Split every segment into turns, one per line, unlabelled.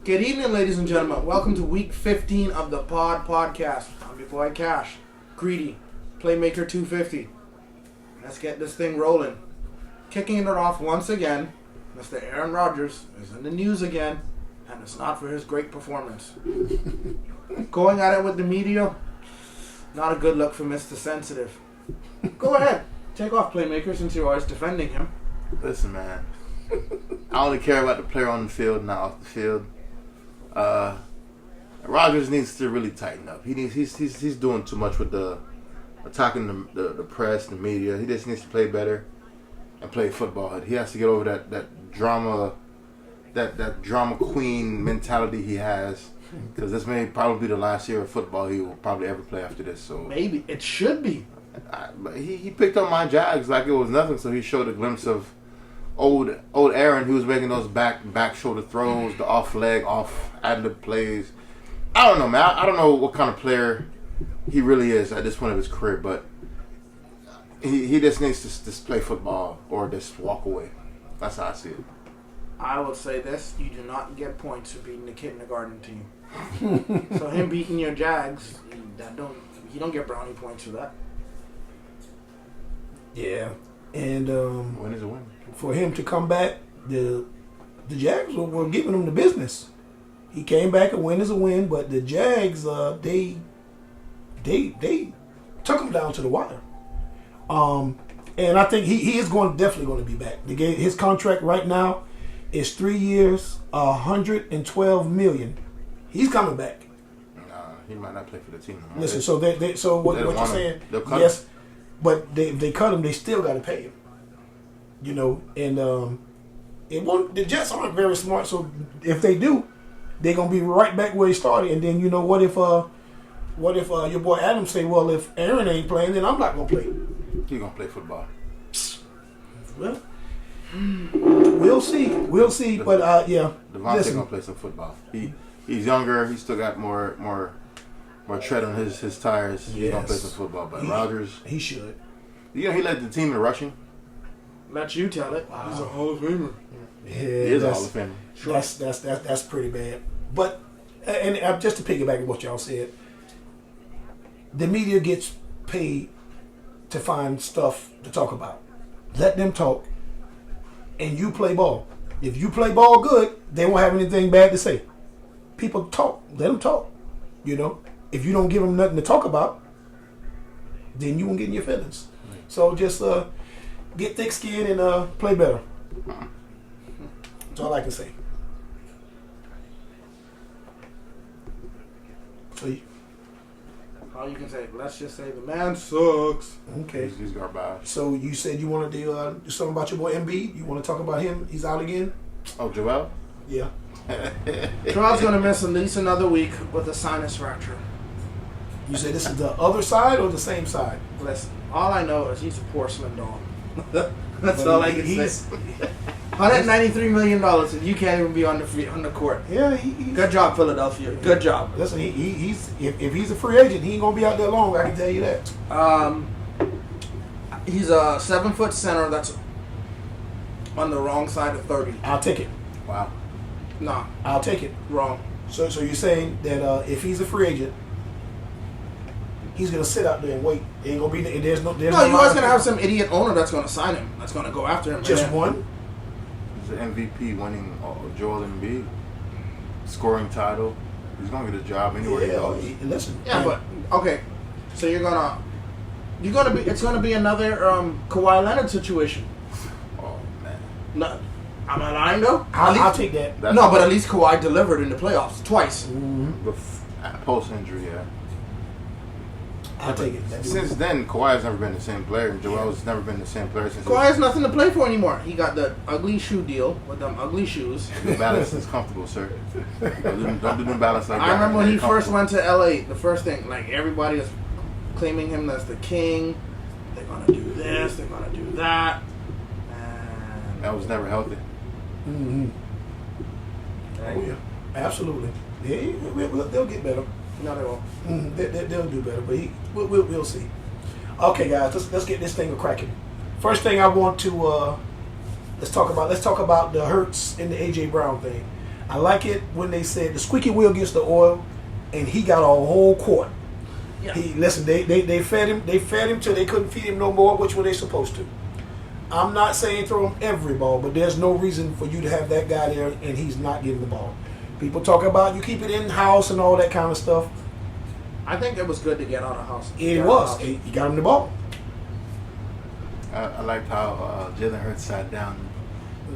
Good evening, ladies and gentlemen. Welcome to week 15 of the podcast. I'm your boy Cash, Greedy, Playmaker 250. Let's get this thing rolling. Kicking it off once again, Mr. Aaron Rodgers is in the news again, and it's not for his great performance. Going at it with the media, not a good look for Mr. Sensitive. Go ahead, take off, Playmaker, since you're always defending him.
Listen, man. I only care about the player on the field, not off the field. Rodgers needs to really tighten up. He's doing too much with the attacking the press, the media. He just needs to play better and play football. He has to get over that drama, that drama queen mentality he has. Because this may probably be the last year of football he will probably ever play after this. So
maybe it should be.
But he picked up my Jags like it was nothing. So he showed a glimpse of old Aaron, who was making those back shoulder throws, the off leg, off ad-lib plays. I don't know, man. I don't know what kind of player he really is at this point of his career, but he just needs to just play football or just walk away. That's how I see it.
I will say this: you do not get points for beating the kindergarten team. So him beating your Jags, you don't get brownie points for that.
Yeah, and
Win is a win.
For him to come back, the Jags were giving him the business. He came back, a win is a win, but the Jags they took him down to the wire. And I think he is definitely going to be back. His contract right now is 3 years, $112 million. He's coming back.
He might not play for the team.
Listen, so what you're saying? Yes, but they cut him. They still got to pay him. You know, and the Jets aren't very smart. So if they do, they're gonna be right back where they started. And then what if your boy Adam say, well, if Aaron ain't playing, then I'm not gonna play.
He's gonna play football.
Well, we'll see. But yeah,
Devontae gonna play some football. He's younger. He still got more tread on his tires. He's gonna play some football. But Rodgers,
he should.
He led the team in rushing.
Let you tell it. Wow. He's a Hall of Famer.
Yeah,
he is a Hall of Famer.
Sure. That's pretty bad. But and just to piggyback on what y'all said, the media gets paid to find stuff to talk about. Let them talk, and you play ball. If you play ball good, they won't have anything bad to say. People talk. Let them talk. If you don't give them nothing to talk about, then you won't get in your feelings. So just get thick skin and play better. That's all I can say. So
all you can say, let's just say the man sucks.
Okay.
He's garbage.
So you said you wanted to do something about your boy Embiid. You want to talk about him? He's out again?
Oh, Joel?
Yeah.
Charles going to miss at least another week with a sinus fracture.
You said this is the other side or the same side?
Listen, all I know is he's a porcelain doll. That's all I can say. $193 million, and you can't even be on the court.
Yeah,
good job, Philadelphia. Good job.
Listen, he's if he's a free agent, he ain't gonna be out there long. I can tell you that.
He's a 7-foot center that's on the wrong side of 30.
I'll take it.
Wow.
Nah,
I'll take it.
Wrong.
So you're saying that if he's a free agent, he's gonna sit out there and wait. Ain't gonna be there's no.
No, you always gonna have some idiot owner that's gonna sign him. That's gonna go after him.
Just one.
He's an MVP winning Joel Embiid, scoring title. He's gonna get a job anywhere he goes.
Listen.
Yeah, but okay. So it's gonna be another Kawhi Leonard situation.
Oh man.
No, am I lying though?
I'll take that.
But at least Kawhi delivered in the playoffs twice.
Mm-hmm.
Post injury, yeah.
I'll take it.
Since then, Kawhi's never been the same player, and Joel's never been the same player since.
Kawhi has nothing to play for anymore. He got the ugly shoe deal with them ugly shoes.
New Balance is comfortable, sir. Don't do New Balance like that.
I remember when he first went to LA, the first thing, like everybody was claiming him as the king. They're gonna do this, they're gonna do that. And
that was never healthy.
Mm-hmm. Oh yeah, absolutely. Yeah, they'll get better.
No, they won't.
Mm-hmm. They'll do better, but we'll see. Okay, guys, let's get this thing cracking. First thing I want to let's talk about the Hurts and the AJ Brown thing. I like it when they said the squeaky wheel gets the oil, and he got a whole quart.
Yeah.
They fed him till they couldn't feed him no more, which were they supposed to. I'm not saying throw him every ball, but there's no reason for you to have that guy there and he's not getting the ball. People talk about you keep it in house and all that kind of stuff.
I think it was good to get out of house.
It was. He got him the ball.
I liked how Jalen Hurts sat down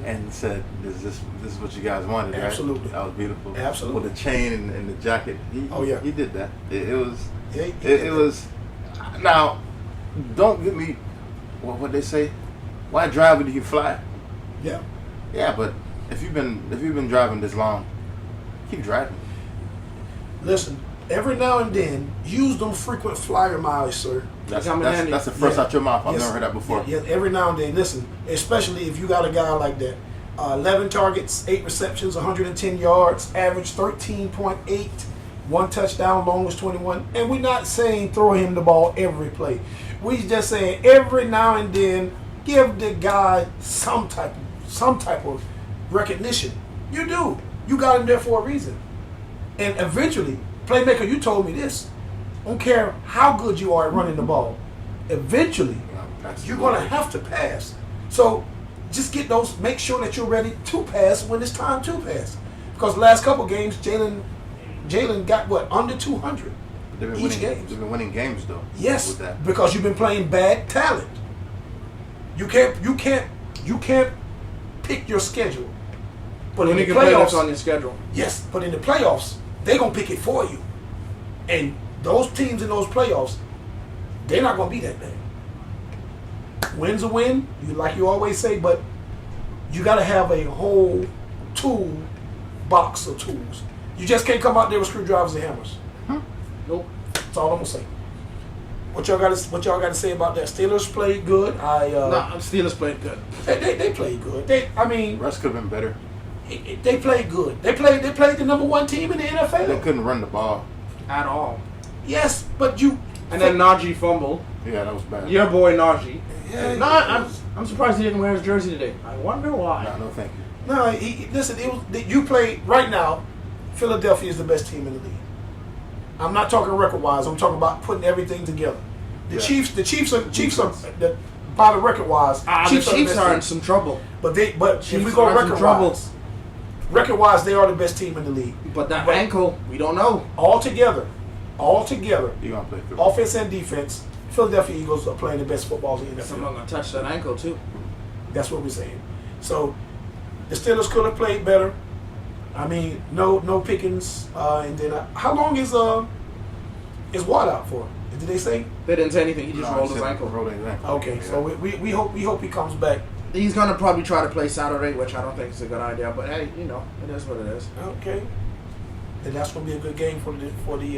and said, "This is what you guys wanted, right?"
Absolutely.
That was beautiful.
Absolutely.
With the chain and the jacket. He did that. It was.
Yeah,
It was. Now, don't get me. What they say? Why drive it if you fly?
Yeah.
Yeah, but if you've been driving this long, keep driving.
Listen, every now and then, use them frequent flyer miles, sir.
That's the first out your mouth. I've never heard that before.
Yeah, every now and then. Listen, especially if you got a guy like that. 11 targets, 8 receptions, 110 yards, average 13.8, 1 touchdown, longest 21. And we're not saying throw him the ball every play. We just saying every now and then give the guy some type of recognition. You do. You got him there for a reason. And eventually, playmaker, you told me this. Don't care how good you are at running the ball. Eventually, you're going to have to pass. So just get those. Make sure that you're ready to pass when it's time to pass. Because the last couple games, Jalen got what, under 200 each game.
They've been winning games though.
Yes,
with that.
because you've been playing bad talent. You can't pick your schedule. But
When
in
you
the
can play
playoffs,
on your schedule.
yes, but in the playoffs, they're gonna pick it for you. And those teams in those playoffs, they're not gonna be that bad. Win's a win, like you always say, but you gotta have a whole tool box of tools. You just can't come out there with screwdrivers and hammers.
Nope.
That's all I'm gonna say. What y'all got to say about that? Steelers played good.
Steelers played good.
They played good.
Russ could have been better.
They played good. They played the number 1 team in the NFL.
They couldn't run the ball.
At all.
Yes, but you.
And then Najee fumbled.
Yeah, that was bad.
Your boy Najee.
Yeah,
I'm surprised he didn't wear his jersey today. I wonder why.
No, thank you.
No, listen. You play right now. Philadelphia is the best team in the league. I'm not talking record-wise. I'm talking about putting everything together. The Chiefs are by the record-wise.
The Chiefs are in some trouble.
But if we go record-wise, they are the best team in the league.
But that ankle, we don't know.
All together,
You gonna play through.
offense and defense, Philadelphia Eagles are playing the best football in the
Someone
NFL.
gonna touch that ankle too.
That's what we're saying. So the Steelers could have played better. I mean, no Pickens. And then how long is Watt out for? Did they say?
They didn't say anything. He just
No,
rolled
he
his
said
ankle.
rolled his ankle.
Okay,
Yeah.
so we hope he comes back.
He's gonna probably try to play Saturday, which I don't think is a good idea. But hey, it is what it is.
Okay, and that's gonna be a good game for the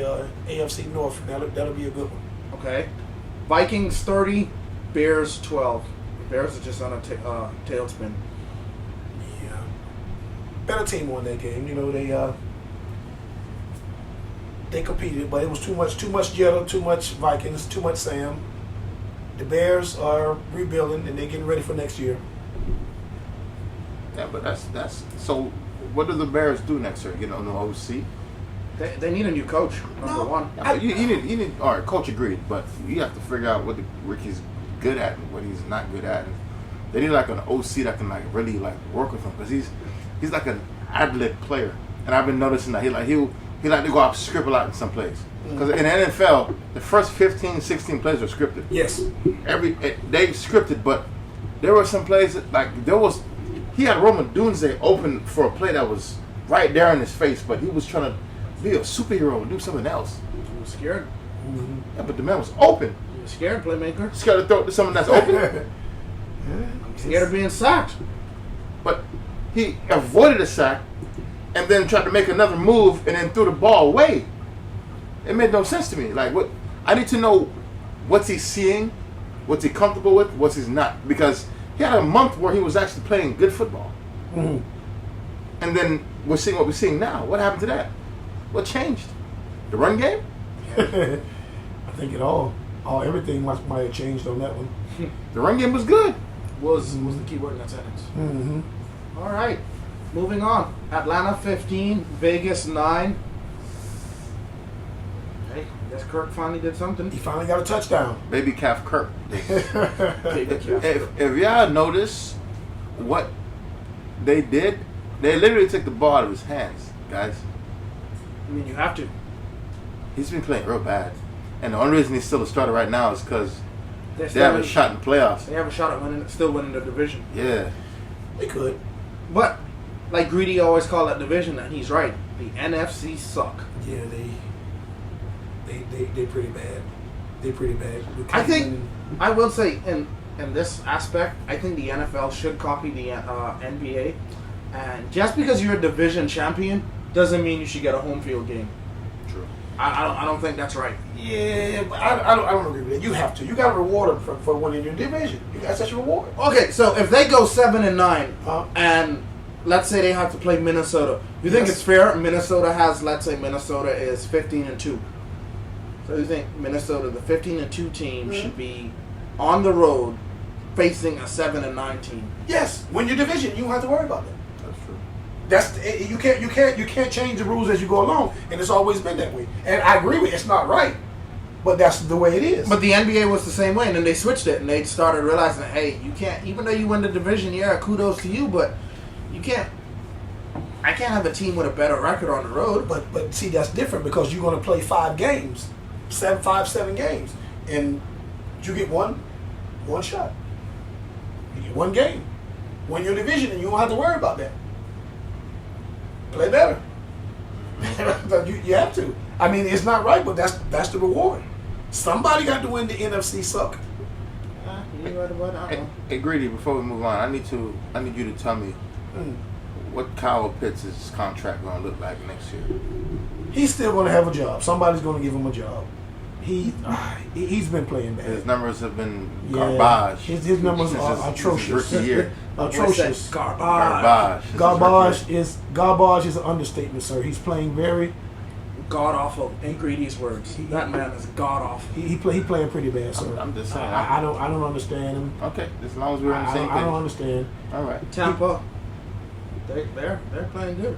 AFC North. That'll be a good one.
Okay. Vikings 30, Bears 12. The Bears are just on a tailspin.
Yeah, better team won that game. They competed, but it was too much Jetta, too much Vikings, too much Sam. The Bears are rebuilding and they're getting ready for next year.
Yeah, but that's so. What do the Bears do next year? Get on the OC?
They need a new coach. Number one.
Yeah, but you need. All right, coach agreed, but you have to figure out what Ricky's good at and what he's not good at. And they need like an OC that can like really like work with him because he's like an ad-lib player, and I've been noticing that he like to go out script a lot in some plays. Because in the NFL, the first 15, 16 plays are scripted.
Yes.
They scripted, but there were some plays that, he had Roman Dunze open for a play that was right there in his face, but he was trying to be a superhero and do something else.
He was scared.
Yeah, but the man was open.
He was scared, playmaker.
Scared to throw it to someone that's open.
Scared of being sacked.
But he avoided a sack and then tried to make another move and then threw the ball away. It made no sense to me. Like, what? I need to know what's he seeing, what's he comfortable with, what's he's not. Because he had a month where he was actually playing good football.
Mm-hmm.
And then we're seeing what we're seeing now. What happened to that? What changed? The run game?
I think everything might have changed on that one.
The run game was good.
Was the key word in that sentence.
Mm-hmm.
All right. moving on. Atlanta 15, Vegas 9. Hey, I guess Kirk finally did something.
He finally got a touchdown.
Baby calf Kirk.
Baby calf.
If y'all notice what they did, they literally took the ball out of his hands, guys.
I mean, you have to.
He's been playing real bad. And the only reason he's still a starter right now is because
They
they have a shot in the playoffs.
They have a shot at still winning the division.
Yeah.
They could.
But, like Greedy always call that division, and he's right. The NFC suck.
Yeah, they pretty bad. They pretty bad.
I think, I will say, in this aspect, I think the NFL should copy the NBA. And just because you're a division champion doesn't mean you should get a home field game.
True.
I don't think that's right.
Yeah, but I don't agree with that. You have to. You got to reward them for winning your division. That's such a reward.
Okay, so if they go 7-9,
Huh?
and let's say they have to play Minnesota, you think
Yes.
it's fair? Let's say Minnesota is 15-2. So you think Minnesota, the 15-2 team,
Mhm.
should be on the road facing a 7-9 team?
Yes, win your division. You don't have to worry about that.
That's true.
You can't change the rules as you go along, and it's always been that way. And I agree with it's not right, but that's the way it is.
But the NBA was the same way, and then they switched it, and they started realizing, hey, you can't, even though you win the division, yeah, kudos to you, but you can't. I can't have a team with a better record on the road.
But see, that's different because you're going to play 5 games, 7 games, and you get one shot. You get one game, win your division, and you don't have to worry about that. Play better. you have to. I mean, it's not right, but that's the reward. Somebody got to win the NFC suck.
You right about that. I don't know.
Hey, Greedy, before we move on, I need you to tell me what Kyle Pitts' contract going to look like next year.
He's still going to have a job. Somebody's going to give him a job. He's been playing bad.
His numbers have been
Yeah.
garbage.
His numbers
Since
are
his
atrocious.
rookie year.
Atrocious.
Garbage.
Garbage. Since his
Garbage is an understatement, sir. He's playing very.
God awful. In Greedy's words, that man is god awful.
He playing pretty bad, sir.
I'm just saying.
I don't understand him.
Okay, as long as we're on the same
I don't
page.
understand.
All right.
Tampa, they're playing good.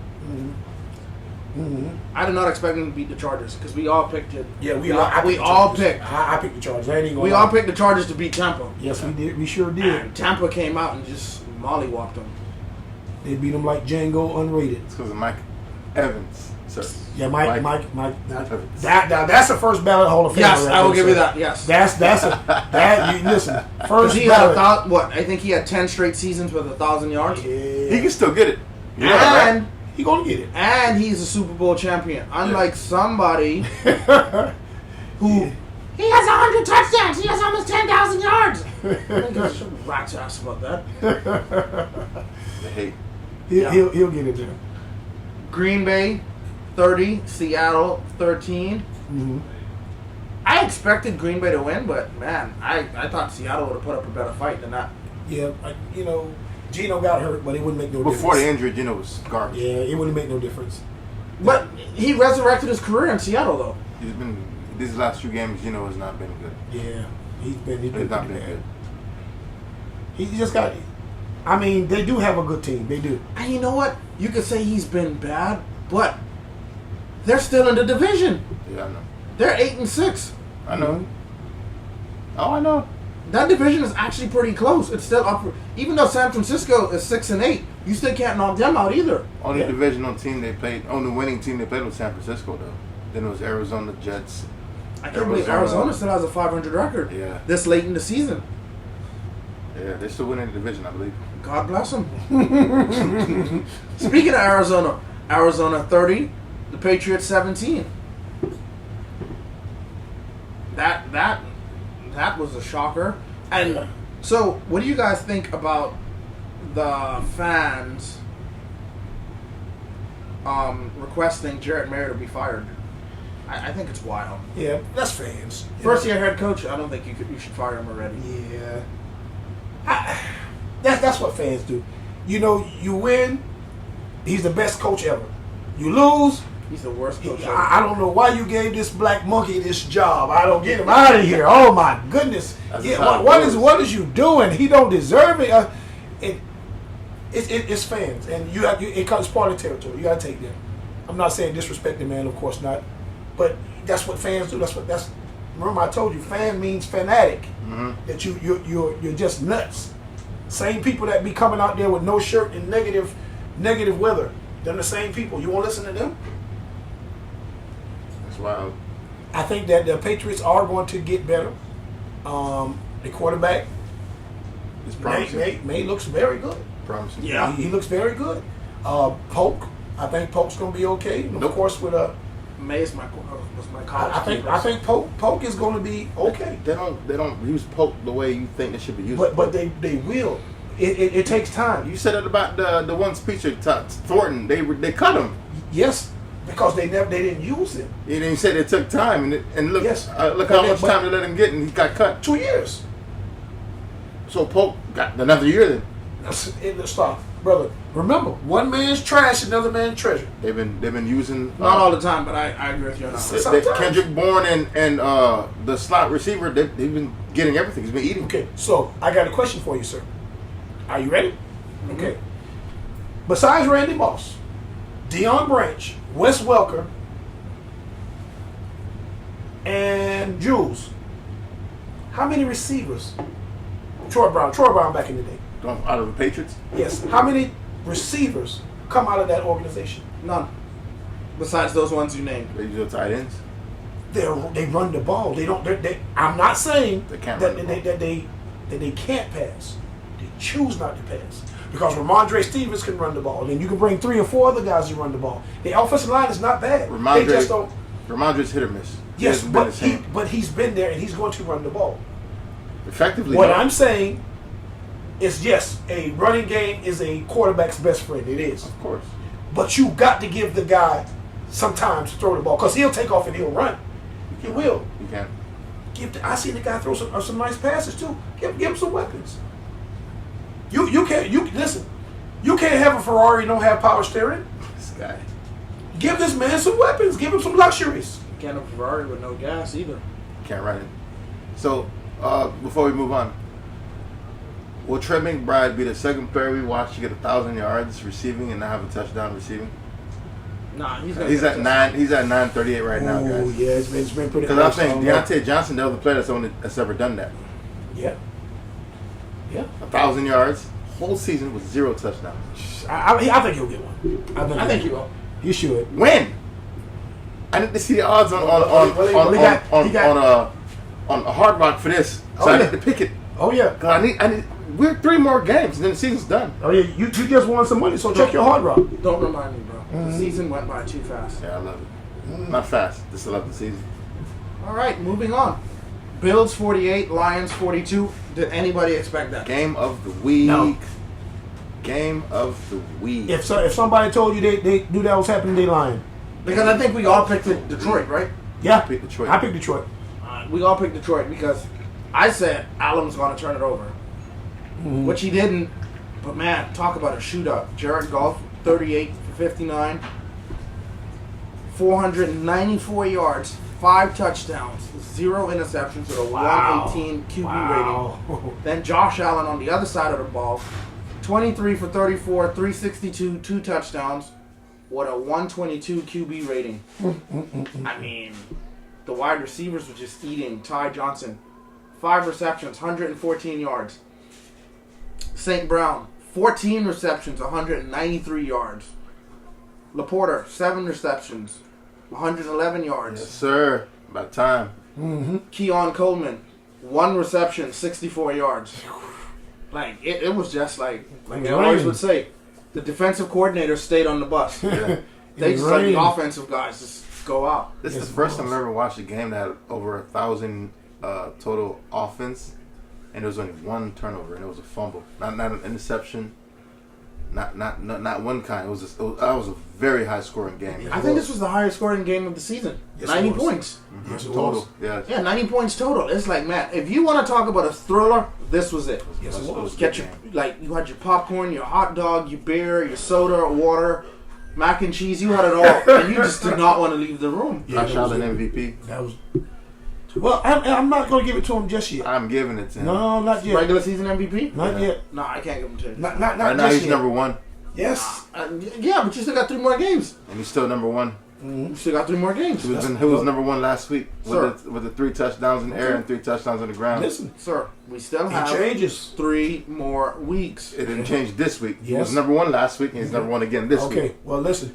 Mm-hmm.
I did not expect them to beat the Chargers because we all picked it.
Yeah,
we all picked.
I picked the Chargers. I ain't even
We
gonna
all
lie.
picked the Chargers to beat Tampa.
Yes, we did. We sure did.
And Tampa came out and just mollywhopped them.
They beat him like Django unrated.
It's because of Mike Evans, sir.
Yeah, Mike.
Evans.
That's a first ballot Hall of Famer.
Yes,
right
I will
there,
give you
sir.
that. Yes.
You listen.
Because
First
he had
ballot.
I think he had 10 straight seasons with 1,000 yards.
He
Yeah,
can still get it. You know that,
And
he gonna get it.
and he's a Super Bowl champion. Unlike somebody who he has 100 touchdowns. He has almost 10,000 yards. I think I should rat's ass about that.
right? The hate.
He'll get it there.
Green Bay, 30. Seattle, 13.
Mm-hmm.
I expected Green Bay to win, but man, I thought Seattle would have put up a better fight than that.
Yeah, Gino got hurt, but it wouldn't make no difference.
Before the injury, Gino was garbage.
Yeah, it wouldn't make no difference.
But he resurrected his career in Seattle, though.
He's been these last few games. Gino has not been good.
Yeah, he's been
He's not
pretty
been
bad.
good.
He just got. I mean, they do have a good team. They do.
And you know what? You could say he's been bad, but they're still in the division.
Yeah, I know.
They're 8-6.
I know. Oh, I know.
That division is actually pretty close. It's still up. Even though San Francisco is 6-8, you still can't knock them out either.
Only
Yeah.
divisional team they played, only winning team they played was San Francisco though. Then it was Arizona Jets.
I can't believe Arizona still has a 500 record.
Yeah.
This late in the season.
Yeah, they're still winning the division, I believe.
God bless them. Speaking of Arizona 30, the Patriots 17. That was a shocker. And so, what do you guys think about the fans requesting Jarrett Mayer to be fired? I think it's wild.
Yeah, that's fans.
First year head coach, I don't think you should fire him already.
Yeah. That's what fans do. You win. He's the best coach ever. You lose.
He's the worst coach ever.
I don't know why you gave this black monkey this job. I don't get him out of here. Oh my goodness!
That's
Yeah,
how it
what
goes.
is you doing? He don't deserve it. It's fans, and it comes part of the territory. You got to take that. I'm not saying disrespect the man, of course not, but that's what fans do. Remember I told you, fan means fanatic.
Mm-hmm.
That you're just nuts. Same people that be coming out there with no shirt and negative weather. They're the same people. You won't listen to them?
That's wild.
I think that the Patriots are going to get better. The quarterback,
It's promising.
May looks very good.
Promising.
Yeah.
He looks very good. Polk, I think Polk's going to be okay. And
Nope.
of course, with
May was my college.
I think Polk is going to be okay.
They don't use Polk the way you think they should be used.
But they will. It takes time.
You said it about the one speaker, Thornton. They cut him.
Yes, because they didn't use him.
And then you said it took time, and look,
Yes.
look how much time they let him get, and he got cut.
2 years.
So Polk got another year then.
Let's stop, brother. Remember, one man's trash, another man's treasure.
They've been using
Not all the time, but I agree with you on that.
Sometimes.
Kendrick Bourne and the slot receiver. They've been getting everything. He's been eating.
Okay, so I got a question for you, sir. Are you ready? Okay. Besides Randy Moss, Deion Branch, Wes Welker, and Jules, how many receivers? Troy Brown back in the day.
Out of the Patriots.
Yes. How many receivers come out of that organization?
None. Besides those ones you named.
They use tight ends.
They run the ball. They don't. I'm not saying
They can't
that
run the ball.
that they can't pass. They choose not to pass because Ramondre Stevens can run the ball, and you can bring 3 or 4 other guys to run the ball. The offensive line is not bad. They just don't.
Ramondre's hit or miss. He
Yes,
hasn't been
but
the same.
he's been there and he's going to run the ball.
Effectively.
What
no.
I'm saying is, yes, a running game is a quarterback's best friend. It is.
Of course.
But you got to give the guy some time to throw the ball because he'll take off and he'll run. He will.
You can't.
I seen the guy throw some nice passes too. Give him some weapons. You can't listen. You can't have a Ferrari and don't have power steering.
This guy.
Give this man some weapons. Give him some luxuries.
You can't have a Ferrari with no gas either.
Can't run it. So, before we move on, will Trey McBride be the second player we watch to get 1,000 yards receiving and not have a touchdown receiving?
Nah, he's
at 9. He's at 938 right now,
Oh
guys.
yeah, it's been pretty.
Because I
close.
think
don't know.
Deontay Johnson, the other player that's ever done that.
Yeah. Yeah.
1,000 yards, whole season with 0 touchdowns.
I think he'll get one.
I think he will.
He should.
When? I need to see the odds on a Hard Rock for this. So I need to pick it.
Oh yeah.
Cause I need. We're 3 more games, and then the season's done.
Oh yeah. You just won some money, so check your hard rock.
Don't remind me, bro. The season went by too fast.
Yeah, I love it. Not fast. Just love the season.
All right, moving on. Bills 48, Lions 42. Did anybody expect that?
Game of the week.
No.
Game of the week.
If somebody told you they knew that was happening, they lying.
Because I think we all picked Detroit, right?
Yeah.
I picked Detroit.
I picked Detroit.
We all picked Detroit because I said Allen was going to turn it over, which he didn't. But man, talk about a shootout. Jared Goff, 38 for 59, 494 yards, 5 touchdowns, 0 interceptions with a 118 QB rating. Then Josh Allen on the other side of the ball, 23 for 34, 362, 2 touchdowns, with a 122 QB rating. I mean, the wide receivers were just eating. Ty Johnson, 5 receptions, 114 yards. St. Brown, 14 receptions, 193 yards. Laporta, 7 receptions, 111 yards.
Yes, sir. About time.
Keon Coleman, 1 reception, 64 yards. Like, it was just like I always would say, the defensive coordinator stayed on the bus.
Yeah.
They just let the offensive guys just go out.
This is the first time I ever watched a game that had over 1,000 total offense, and there was only 1 turnover, and it was a fumble, not an interception, not one kind. It was that was a very high scoring game.
I think this was the highest scoring game of the season.
Yes,
90
it was.
points.
Yes, it
Total,
was.
yeah.
Yeah, 90 points total. It's like, man, if you want to talk about a thriller, this was it.
Yes, it was.
Get your, like, you had your popcorn, your hot dog, your beer, your soda, water, mac and cheese. You had it all, and you just did not want to leave the room.
Yeah,
Josh Allen MVP.
That was Well, I'm not going to give it to him just yet.
I'm giving it to him.
No, not yet.
Regular season MVP?
Not yet.
No, I can't give him to him.
Not
Right
just
now, he's
yet.
number one,
Yes.
Yeah, but you still got 3 more games.
and he's still number one.
You still got 3 more games.
He was number one last week
Sir.
with the 3 touchdowns in the air and 3 touchdowns on the ground.
Listen,
Sir, we still
it
have
changes.
3 more weeks.
It didn't change this week. He
Yes.
was number one last week, and he's number one again this
Okay,
week.
well, listen.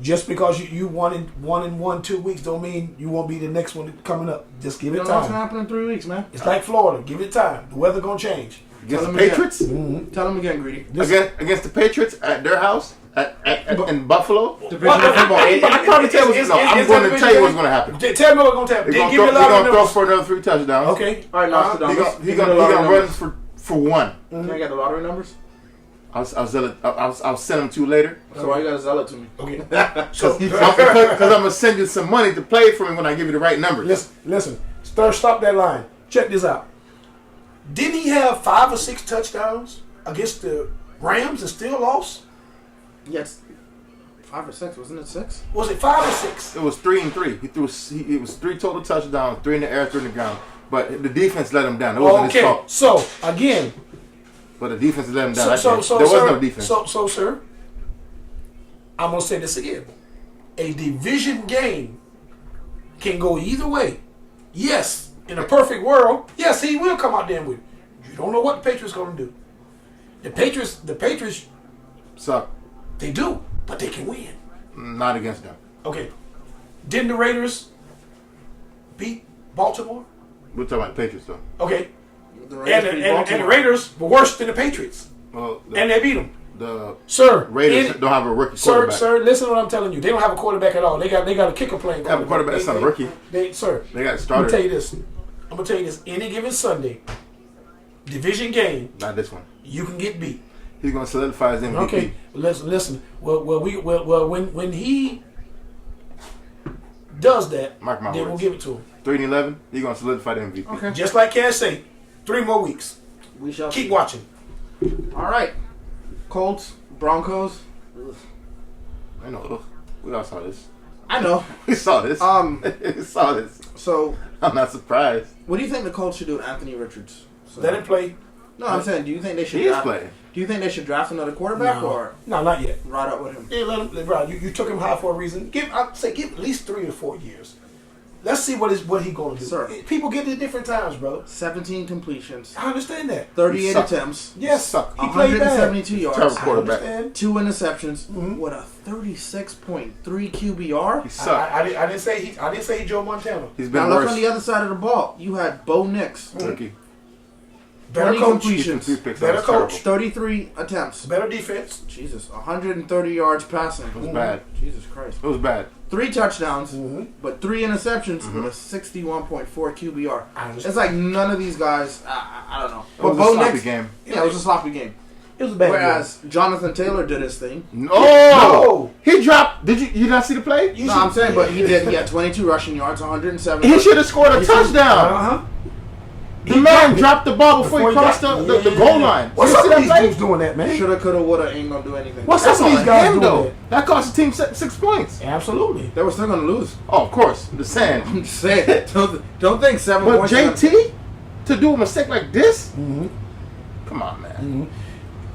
Just because you won in 1 2 weeks don't mean you won't be the next one coming up. Just give
You
it
don't know what's going to
time.
happen in 3 weeks, man.
It's like Florida. Give it time. The weather gonna change.
Against
Tell
the
him
Patriots?
Tell him again, Greedy.
Against the Patriots at their house in Buffalo?
Division football.
I probably tell you I'm going to tell you what's going to happen.
Tell me what's gonna happen.
He's
Then
going
give me a
to
lot of
throw
numbers.
for another 3 touchdowns.
Okay.
All right, Nostradamus.
He's going to run for 1.
Can I get the lottery numbers?
I'll send them to you later.
So why you got to sell it to me?
Okay. So
Because I'm going to send you some money to play for me when I give you the right numbers.
listen. Stop that line. Check this out. Didn't he have 5 or 6 touchdowns against the Rams and still lost?
Yes. 5 or 6, wasn't it 6?
Was it 5 or 6?
It was 3 and 3. It was 3 total touchdowns, 3 in the air, 3 in the ground. But the defense let him down. It wasn't his
Okay.
fault.
So again,
But the defense let him down.
there
was
sir,
no defense.
So, sir, I'm gonna say this again. A division game can go either way. Yes, in a perfect world, yes, he will come out there and win. You don't know what the Patriots gonna do. The Patriots,
Suck.
they do, but they can win.
Not against them.
Okay. Didn't the Raiders beat Baltimore?
We're talking about the Patriots, though.
Okay.
The
And the Raiders were worse than the Patriots,
Well,
and they beat them.
the
Sir,
Raiders don't have a rookie
Sir,
quarterback.
listen to what I'm telling you. They don't have a quarterback at all. They got a kicker playing.
They have a quarterback that's not a rookie.
Sir,
They got a
I'm
starter.
gonna tell you this. Any given Sunday, division game,
Not this one.
you can get beat.
He's going to solidify his MVP.
Okay, listen. When he does that,
Mark my
then we'll
words.
give it to him.
3-11, he's going to solidify the MVP.
Okay.
Just like Cass say, 3 more weeks.
We shall
Keep
see.
watching.
All right. Colts, Broncos.
I know. Ugh. We all saw this.
I know.
We saw this. We saw this.
So,
I'm not surprised.
what do you think the Colts should do with Anthony Richards? So,
Let him play.
No, I'm saying, do you think they should
He is
draft?
playing.
Do you think they should draft another quarterback or
No, not yet.
ride up with him?
Yeah, let him. Right, you took him high for a reason. I'd say give at least 3 or 4 years. Let's see what he gonna do.
Sir.
People get it at different times, brother.
17 completions,
I understand that.
38
suck.
attempts,
Yes,
suck.
he played bad.
172 yards,
Terrible
I
quarterback.
understand.
2 interceptions,
Mm-hmm.
with a 36.3 QBR.
He sucked.
I didn't say he Joe Montana.
He's
Now
been
look
worse.
on the other side of the ball. You had Bo Nix,
Rookie.
Better
20
coach,
completions,
Three picks.
Better
That was
coach.
terrible.
33 attempts.
better defense.
Jesus, 130 yards passing.
It was bad.
Jesus Christ.
It was bad.
3 touchdowns,
Mm-hmm.
but 3 interceptions with a 61.4 QBR.
I understand.
It's like none of these guys. I don't know.
It was a sloppy game.
Yeah, it was a sloppy game.
It was a bad
Whereas Jonathan Taylor did his thing.
No! He dropped. Did you not see the play?
You
No,
should-
I'm saying, but he did. He had 22 rushing yards, 107.
He should have scored a touchdown.
Uh-huh.
The man dropped the ball before he crossed the goal line.
What's
You
up
see
with
that
these
play?
dudes doing that, man?
Shoulda, coulda, woulda, ain't gonna do anything.
What's
That's
up
all
with
these guys
him,
doing
though?
that.
That cost the team 6 points.
Absolutely.
They were still gonna lose.
Oh, of course. The sand.
I'm just saying. Don't think 7
But
points.
JT, to do a mistake like this? Come on, man.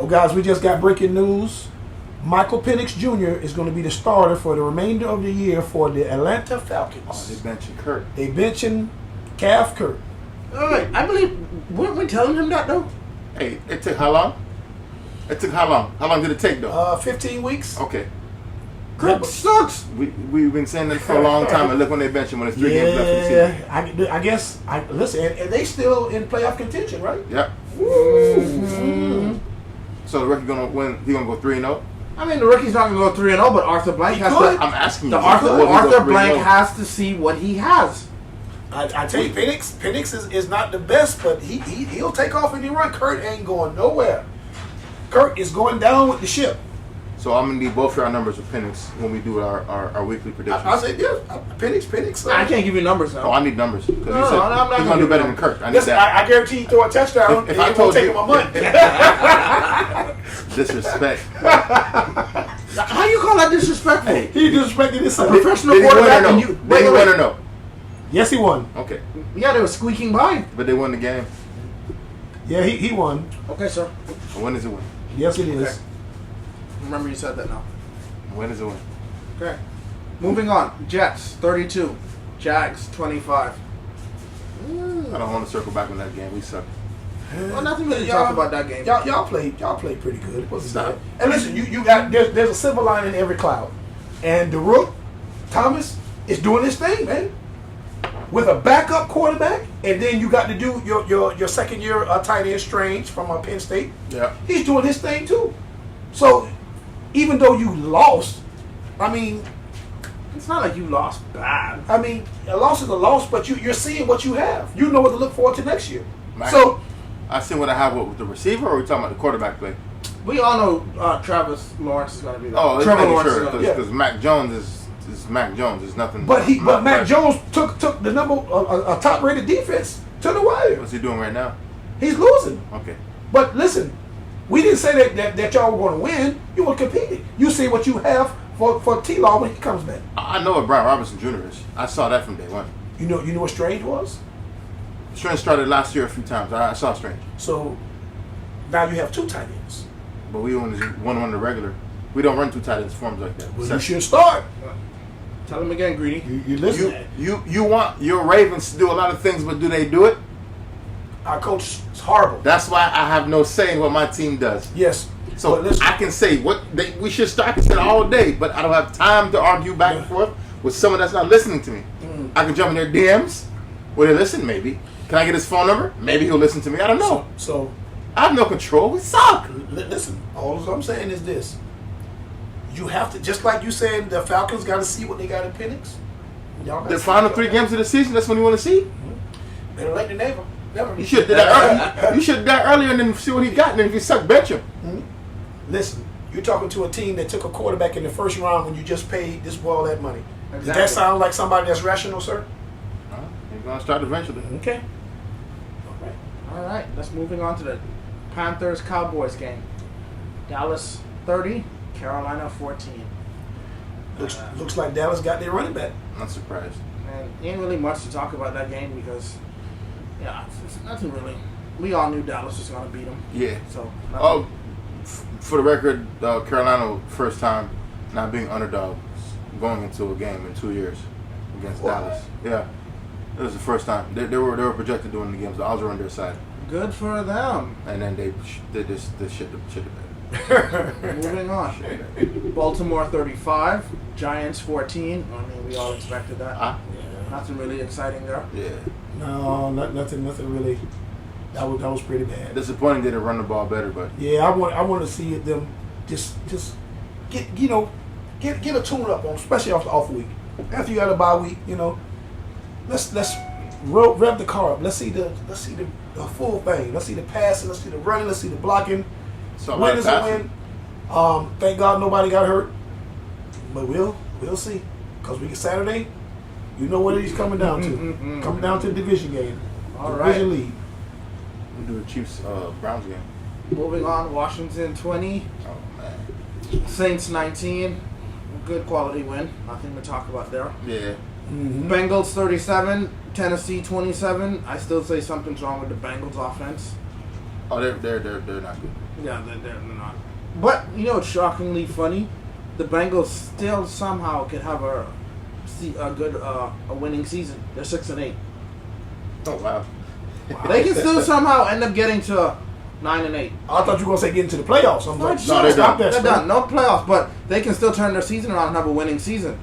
Oh, guys, we just got breaking news. Michael Penix Jr. is going to be the starter for the remainder of the year for the Atlanta Falcons.
They benching Kurt.
They benching Calf Kurt.
All right, I believe. Weren't we telling him that though?
Hey, it took how long? It took how long? How long did it take, though?
15 weeks.
Okay.
Kirk sucks.
We've been saying that for a long time, and look when they bench him when it's 3 games left in the season.
I guess. Listen, and they still in playoff contention, right?
Yep. So the rookie gonna win. He gonna go 3-0.
I mean, the rookie's not gonna go 3-0, but Arthur Blank has
could.
to.
I'm asking
The
you.
Arthur
will he go
Arthur
3-0?
Blank has to see what he has.
I tell you, Penix is not the best, but he'll take off and he run. Kurt ain't going nowhere. Kurt is going down with the ship.
So I'm gonna need both of our numbers with Penix when we do our weekly predictions.
I say, yeah, Penix.
I can't give you numbers now.
Oh, I need numbers because
No,
you said
I'm not
he's
gonna
gonna do
do
better
them.
than Kirk. I need
Listen,
that.
I guarantee you throw a touchdown.
If
and
I
it
told
won't take
you-
him a month.
Disrespect.
How you call that disrespectful?
He disrespected himself.
Professional
Did he win or
quarterback
no?
and you.
Did he win or no?
Yes, he won.
Okay,
Yeah, they were squeaking by.
but they won the game.
Yeah, he won.
Okay, sir.
When is it win?
Yes, it is.
Okay. Remember you said that now.
When is it win?
Okay. Moving on. Jets 32, Jags 25.
I don't want to circle back on that game. We suck.
Well, nothing really to talk about that game.
Y'all played pretty good. It wasn't
Stop.
bad. And listen, you got there's a silver lining in every cloud, and the rook Thomas is doing his thing, man. With a backup quarterback, and then you got to do your second year tight end Strange from Penn State.
Yeah.
He's doing his thing too. So even though you lost, I mean,
It's not like you lost bad.
a loss is a loss, but you're seeing what you have. You know what to look forward to next year.
Mac-
So
I see what I have with the receiver, or are we talking about the quarterback play?
We all know Travis Lawrence is going to be there.
Oh, let's
Trevor
make
Lawrence
sure
is going to
because Mac Jones is Mac Jones. There's nothing.
but Mac Jones took the number a top rated defense to the wire.
What's he doing right now?
He's losing.
Okay.
But listen, we didn't say that y'all were going to win. You were competing. You see what you have for T-Law when he comes back.
I know what Brian Robinson Jr. is. I saw that from day one.
You know what Strange was?
Strange started last year a few times. I saw Strange,
So now you have two tight ends.
but we only one the regular. We don't run two tight ends forms like that.
Well, you should start.
Tell him again, Greedy.
You listen.
You want your Ravens to do a lot of things, but do they do it?
Our coach is horrible.
That's why I have no say in what my team does.
Yes.
So
But listen,
I can say we should start. I can say it all day, but I don't have time to argue back and forth with someone that's not listening to me. I can jump in their DMs. Will they listen? Maybe. Can I get his phone number? Maybe he'll listen to me. I don't know.
So
I have no control. We suck.
listen. All I'm saying is this: you have to, just like you said, the Falcons got to see what they got in Penix. Y'all gotta
The
see
final
what
3
y'all
games of the season. That's when you want to see.
got. Better late than never. Never.
You should have did that early. You should have did that earlier and then see what he got. And then if he suck, bench him.
Listen, you're talking to a team that took a quarterback in the first round when you just paid this boy all that money. Does
Exactly.
that sound like somebody that's rational, sir?
He's gonna start eventually.
Okay. All right.
All right, let's moving on to the Panthers-Cowboys game. Dallas 30, Carolina 14.
Looks like Dallas got their running back.
Not surprised.
And ain't really much to talk about that game because, yeah, it's nothing really. We all knew Dallas was going to beat them.
Yeah.
So, nothing.
Oh, for the record, Carolina first time not being underdogs going into a game in 2 years against
What?
Dallas. Yeah, it was the first time they were projected doing the games. The odds were on their side,
Good for them.
and then they shit the bed.
Moving on. Baltimore 35, Giants 14. I mean, we all expected that.
Ah,
Nothing really exciting there.
yeah.
No, nothing really. That was pretty bad.
Disappointing they didn't run the ball better, but
Yeah, I want to see them just get get a tune up on, especially off the off week. After you got a bye week, let's rev the car up. Let's see the full thing. Let's see the passing. Let's see the running. Let's see the blocking.
so a lot
Win
of
is a
passing.
win. Thank God nobody got hurt, but we'll see. Cause we get Saturday. You know what he's coming down to. Coming down to the division game.
All
Division
right.
lead.
We do the Chiefs Browns game.
Moving on, Washington 20,
Oh man.
Saints 19. Good quality win. Nothing to talk about there.
Yeah.
Bengals 37, Tennessee 27. I still say something's wrong with the Bengals offense.
Oh, they're not good.
Yeah, they're not. But it's shockingly funny. The Bengals still somehow could have a good a winning season. They're 6-8.
Oh wow.
They can still somehow end up getting to 9-8.
I thought you were gonna say get into the playoffs. I'm like,
No,
they're
stop
done.
that.
They're
Stop.
done. No playoffs, but they can still turn their season around and have a winning season.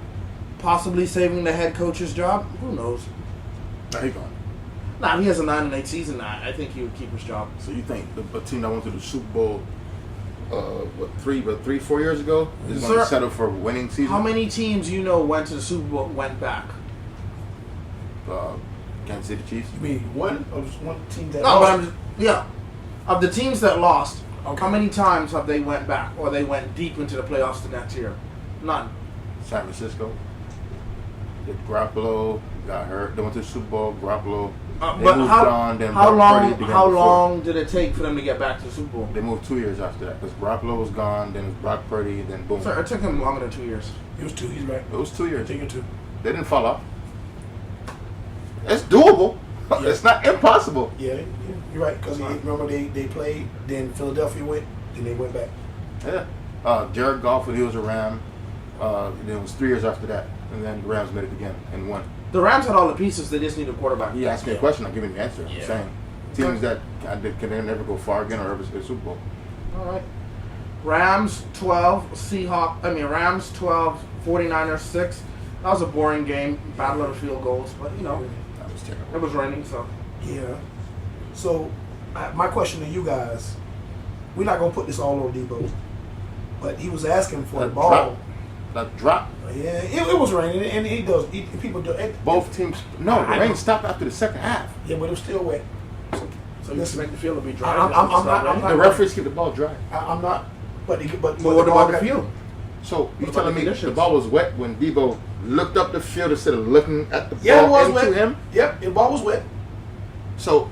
Possibly saving the head coach's job. Who knows?
Now he gone.
Nah, if he has a 9-8 season, I think he would keep his job.
So you think the team that went to the Super Bowl, 4 years ago, is going
Sir,
to settle for a winning season?
How many teams went to the Super Bowl went back?
Kansas City Chiefs.
You mean one or just one team that?
No, but
lost?
of the teams that lost,
Okay.
how many times have they went back or they went deep into the playoffs the next year? None.
San Francisco. Garoppolo got hurt. They went to the Super Bowl. Garoppolo. They
But
moved
how
on. Then
how
Brock
long
Purdy the game
how
before.
long did it take for them to get back to the Super Bowl?
They moved 2 years after that because Garoppolo was gone. Then it was Brock Purdy. Then boom.
Sir, it took them longer than 2 years.
It was two. He's right.
It was 2 years.
Take it two.
They didn't fall off. It's doable. It's not impossible.
Yeah, you're right. Because remember they played, then Philadelphia went, then they went back.
Yeah. Jared Goff when he was a Ram. Then it was 3 years after that, and then the Rams made it again and won.
The Rams had all the pieces. They just need a quarterback.
He asked me a question. I'm giving the answer.
Yeah.
I'm saying teams that can they never go far again or ever hit a Super Bowl.
All right. Rams 12, Rams 12, 49ers 6. That was a boring game. Battle of the field goals, but
That was terrible.
it was raining, so.
Yeah. So, my question to you guys, we're not gonna put this all on Debo, but he was asking for the ball.
That drop.
Yeah, it was raining, and he does. People do.
Both teams. No, the rain stopped after the second half.
Yeah, but it was still wet.
So you expect the field to be dry.
I'm not-
The referees keep the ball dry.
I'm not. But
But what about the field?
So you
What about
telling
the
me the
conditions?
ball was wet when Debo looked up the field instead of looking at the
Yeah, it
ball
was
into
wet.
him?
Yep, the ball was wet.
So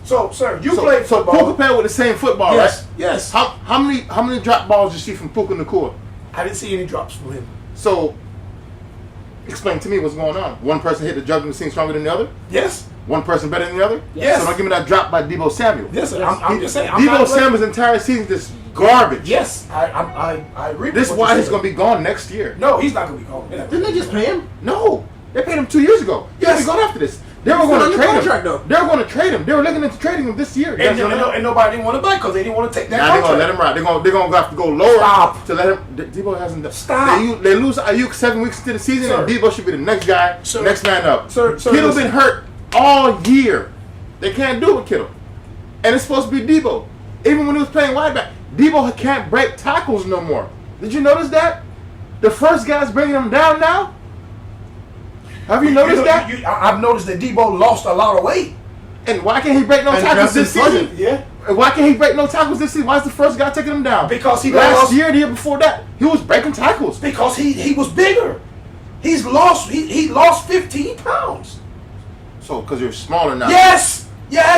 So, sir, you played
so
football.
Puka played with the same football,
Yes,
right?
yes.
How many drop balls did you see from Puka Nacua?
I didn't see any drops from him.
So explain to me what's going on. One person hit the juggling machine stronger than the other?
Yes,
One person better than the other?
Yes.
So don't give me that drop by Debo Samuel.
yes, sir. I'm just saying. I'm
Debo
not blaming-
Samuel's entire season is garbage.
Yes, I agree.
This is
with
why
what
he's
you
going to be gone next year.
said. No, he's not going to be gone.
Didn't they just pay him?
No, they paid him 2 years ago.
Yes.
He's going after this. They were
He's
going
still
to
under
trade
contract,
him.
though.
They were going to trade him. They were looking into trading him this year.
And nobody didn't want to buy because they didn't want to take that
Now they're going to let
contract.
him ride. They're going to have to go lower
Stop.
to let him. Debo hasn't done.
Stop.
They lose Ayuk 7 weeks into the season,
Sir.
and Debo should be the next guy,
Sir.
next man up.
Sir,
Kittle's
listen.
been hurt all year. They can't do it with Kittle, and it's supposed to be Debo. Even when he was playing wide back, Debo can't break tackles no more. Did you notice that? The first guy's bringing him down now. Have you noticed that?
I've noticed that Debo lost a lot of weight.
And why can't he break no
And
tackles this
Justin
season?
Sluggy.
Yeah.
And why can't he break no tackles this season? Why is the first guy taking him down?
Because he
last
lost-
year, the year before that, he was breaking tackles.
Because he was bigger. He lost 15 pounds.
So, because you're smaller now.
Yes.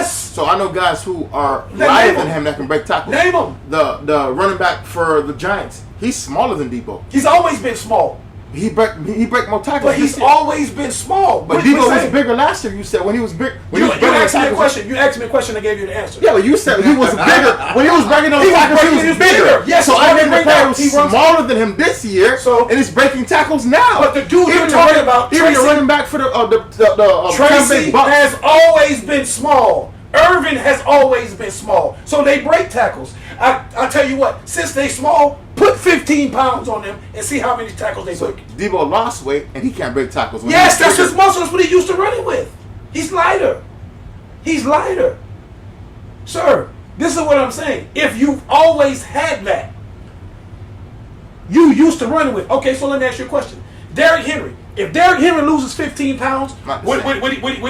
So I know guys who are
Then
lighter
name
than
them.
him that can break tackles.
Name them.
The running back for the Giants. He's smaller than Debo.
He's always been small.
He break more tackles.
But he's
this year.
always been small.
But
What
Debo
saying?
was bigger last year. You said when he was big. When
You
he was breaking
asked me a
tackles.
question. You asked me a question. I gave you the answer.
Yeah, but you said he was bigger. When he was breaking those
He was
tackles,
breaking-
he
he
was
was
bigger.
bigger. Yes,
so
that's
I
why
think
they
the
bring
player
out-
was
he runs-
smaller than him this year,
So-
and he's breaking tackles now.
But the dude you're
Even
talking about,
even the
Tracy-
running back for the Tampa
Tracy
Bay Bucks.
has always been small. Irvin has always been small. So they break tackles. I tell you what, since they small, put 15 pounds on them and see how many tackles they
So
break.
Debo lost weight, and he can't break tackles. When
Yes,
he's
that's
bigger.
his muscle. That's what he used to running with. He's lighter. He's lighter. Sir, this is what I'm saying. If you've always had that, you used to running with. Okay, so let me ask you a question. Derrick Henry. If Derrick Henry loses 15 pounds,
Not the
would
same.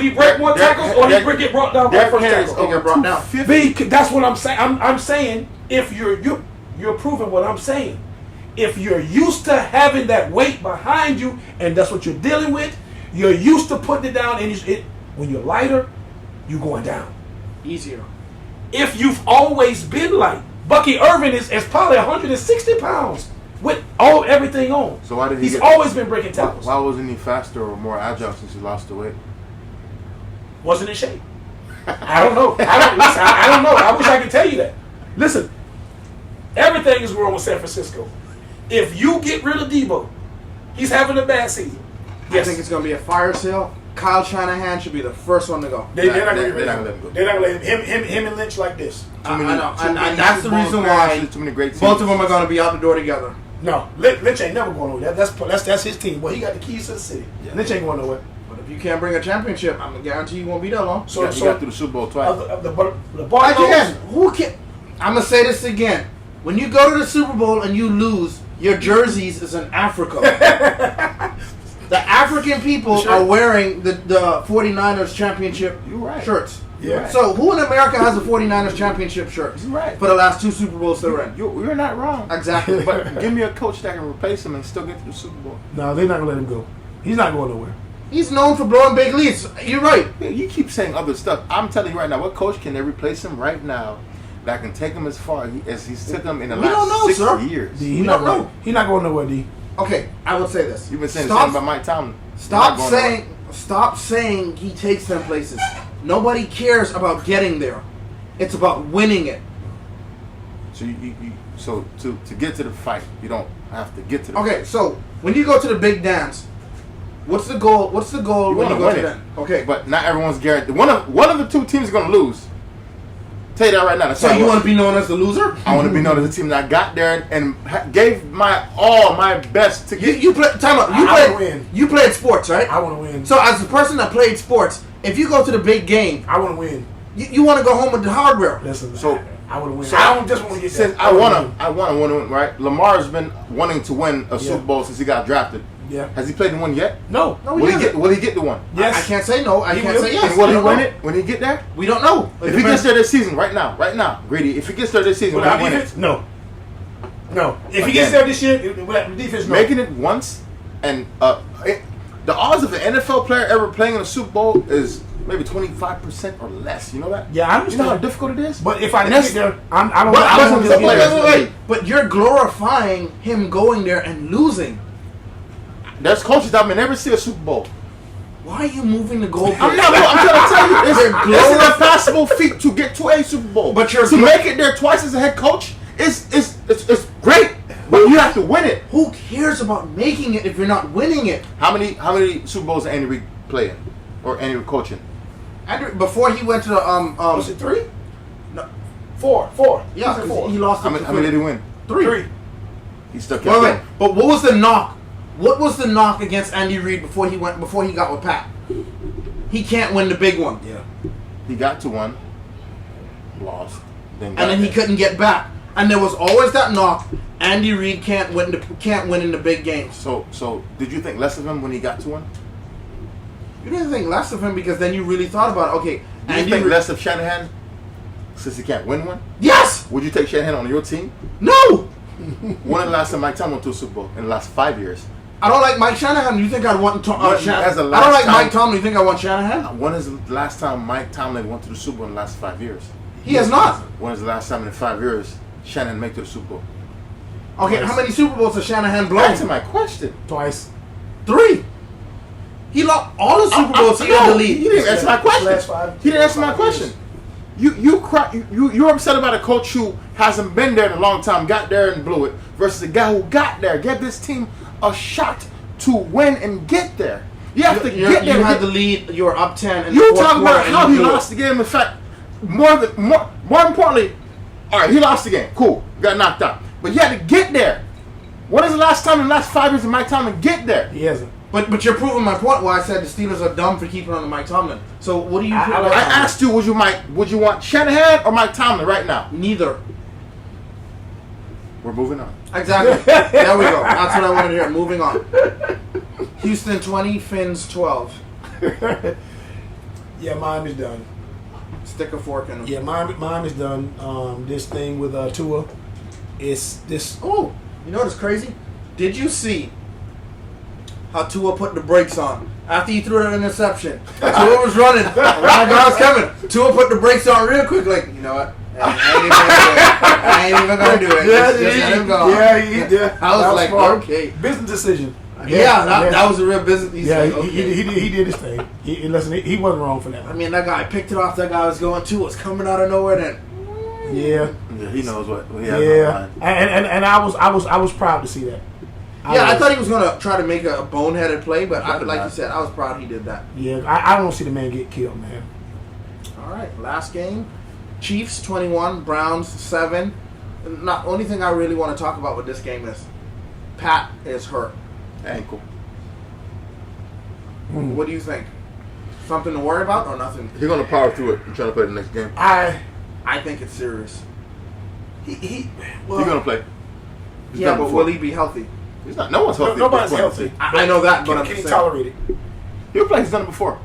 he break more tackles or he get brought down by
Derrick
first
Henry's
tackle?
over
brought down.
250.
That's what I'm saying. I'm saying if you're proving what I'm saying. If you're used to having that weight behind you and that's what you're dealing with, you're used to putting it down and when you're lighter, you're going down.
Easier.
If you've always been light, Bucky Irvin is probably 160 pounds with everything on.
So why did he
He's
get-
always been breaking tackles.
Why wasn't he faster or more agile since he lost the weight?
Wasn't in shape. I don't know. I don't know. I wish I could tell you that. Listen, everything is wrong with San Francisco. If you get rid of Debo, he's having a bad season.
I think it's going to be a fire sale. Kyle Shanahan should be the first one to go.
They're not
They're
going to
not gonna let him go.
They're not going to let him and Lynch like this.
I know,
too many
and that's the
Super Bowl
reason why
appearances, too many great teams.
both of them are going to be out the door together.
No, Lynch ain't never going nowhere. That's his team. Well, he got the keys to the city. Lynch ain't going nowhere.
But if you can't bring a championship, I'm going to guarantee you won't be there long.
So,
He got through the Super Bowl twice.
the
Again,
Barclays,
who can? I'm going to say this again. When you go to the Super Bowl and you lose, your jerseys is in Africa. The African people
Sure.
are wearing the 49ers championship
You're right.
shirts.
Yeah.
So who in America has a 49ers championship shirt?
You're right.
For the last two Super Bowls they're in.
You're not wrong.
Exactly.
But give me a coach that can replace him and still get to the Super Bowl.
no, they're not going to let him go. He's not going nowhere.
He's known for blowing big leads. You're right.
Yeah, you keep saying other stuff. I'm telling you right now, what coach can they replace him right now that can take him as far as he's took him in the
We don't know,
last 6
sir.
years?
D,
We don't know.
He's not going nowhere, D.
Okay, I would say this.
You've been saying the
Stop-
same about Mike Tomlin.
Stop
Not going
saying. Stop saying he takes them places. Nobody cares about getting there. It's about winning it.
So to get to the fight, you don't have to get to the
Okay, so when you go to the big dance, what's the goal? What's the goal when you go to that? Okay,
but not everyone's guaranteed. One of the two teams is going to lose. Tell you that right now.
So you want to be known as the loser?
I want to be known as the team that got there and gave my best to get.
You play. Time out. You played sports, right?
I want to win.
So as a person that played sports, if you go to the big game,
I want to win.
You want to go home with the hardware.
Listen,
so
I want to win.
So
I don't just want to get
since
that.
I want to win, right? Lamar's been wanting to win a Super Bowl since he got drafted.
Yeah.
Has he played in one yet?
No.
No,
Will he get the one?
Yes.
I can't say no. I can't
will.
say yes.
And will he
I don't
win
know.
it when he get there?
We don't know.
If he gets there this season, right now, Greedy. If he gets there this season, will he win it?
No. If he gets there this year, the defense, no.
Making it once, and the odds of an NFL player ever playing in a Super Bowl is maybe 25% or less. You know that?
Yeah, I understand.
You know how difficult it is.
But if I
And
get there, I don't
But
just get there.
wait.
But you're glorifying him going there and losing.
There's coaches that may never see a Super Bowl.
Why are you moving the goalpost?
I'm trying to tell you,
They're
it's an impossible feat to get to a Super Bowl.
But you're
to make it there twice as a head coach is great. But you have to win it.
Who cares about making it if you're not winning it?
How many Super Bowls did Andy Reid play in, or Andy Reid coaching?
Before he went to the
Was it 3?
No.
4.
Yeah,
He said
'cause
4.
he lost.
How many did he win?
3.
He still kept
Wait.
going.
But what was the knock? What was the knock against Andy Reid before he got with Pat? He can't win the big one.
Yeah.
He got to one, lost, then got
And then he
there.
couldn't get back. And there was always that knock. Andy Reid can't win in the big games.
So did you think less of him when he got to one?
You didn't think less of him because then you really thought about it. Okay,
Did you
Andy
think
Reid.
less of Shanahan since he can't win one?
Yes.
Would you take Shanahan on your team?
No.
When the last time Mike Tomlin went to a Super Bowl? In the last 5 years.
I don't like Mike Shanahan. You think I'd want
When-
Shanahan?
as a
I don't
last
like
time-
Mike Tomlin. You think I want Shanahan?
When is the last time Mike Tomlin went to the Super Bowl in the last 5 years?
He has not.
When is the last time in 5 years Shanahan made it to the Super Bowl?
Okay, how many Super Bowls has Shanahan blown?
Answer my question.
Twice.
3. He lost all the Super Bowls. He had the
He
lead.
didn't answer my question.
Last 5
He didn't answer my question. You're upset about a coach who hasn't been there in a long time, got there and blew it, versus a guy who got there, gave this team a shot to win and get there. You have to get there.
You had the lead. You were up 10. In
You
the fourth
talk about
quarter
how
and
he
you blew it.
lost the game. In fact, more importantly, all right, he lost the game. Cool, got knocked out. But you had to get there. When is the last time in the last 5 years did Mike Tomlin get there?
He hasn't.
But you're proving my point. Why I said the Steelers are dumb for keeping on to Mike Tomlin. So what do you?
I
I asked you, would you want Shanahan or Mike Tomlin right now?
Neither.
We're moving on.
Exactly. There we go. That's what I wanted to hear. Moving on. Houston 20, Finns 12.
Yeah, Miami's done.
Stick a fork in them.
Yeah, Miami's done. This thing with Tua, it's this.
Oh, you know what's crazy? Did you see how Tua put the brakes on after he threw that interception? Tua was running. Ryan was coming. Tua put the brakes on real quick, like, you know what? I ain't even gonna do it. Just let him go.
Yeah, he did.
I was
That
like,
smart.
okay.
Business decision.
Yeah, that was a real business. He's
Yeah,
like, okay.
he did his thing. Listen, he wasn't wrong for
I
that.
mean, that guy picked it off. That guy was going to. Was coming out of nowhere. Then
Yeah,
Yeah, he knows what he has on
yeah,
mind.
and I was proud to see that.
I thought he was gonna try to make a boneheaded play, but
Better
like
not.
you said, I was proud he did that.
Yeah, I don't see the man get killed, man.
All right, last game. Chiefs 21, Browns 7. Not only thing I really want to talk about with this game is Pat is hurt.
Ankle.
What do you think? Something to worry about or nothing?
He's gonna power through it and try to play the next game.
I think it's serious.
Well,
He's gonna play. He's
Yeah,
done
but
before.
will he be healthy?
He's not. No one's healthy.
nobody's
at this point.
healthy.
I know that, but I'm
Can
just
he
saying.
tolerate it?
He'll play. He's done it before.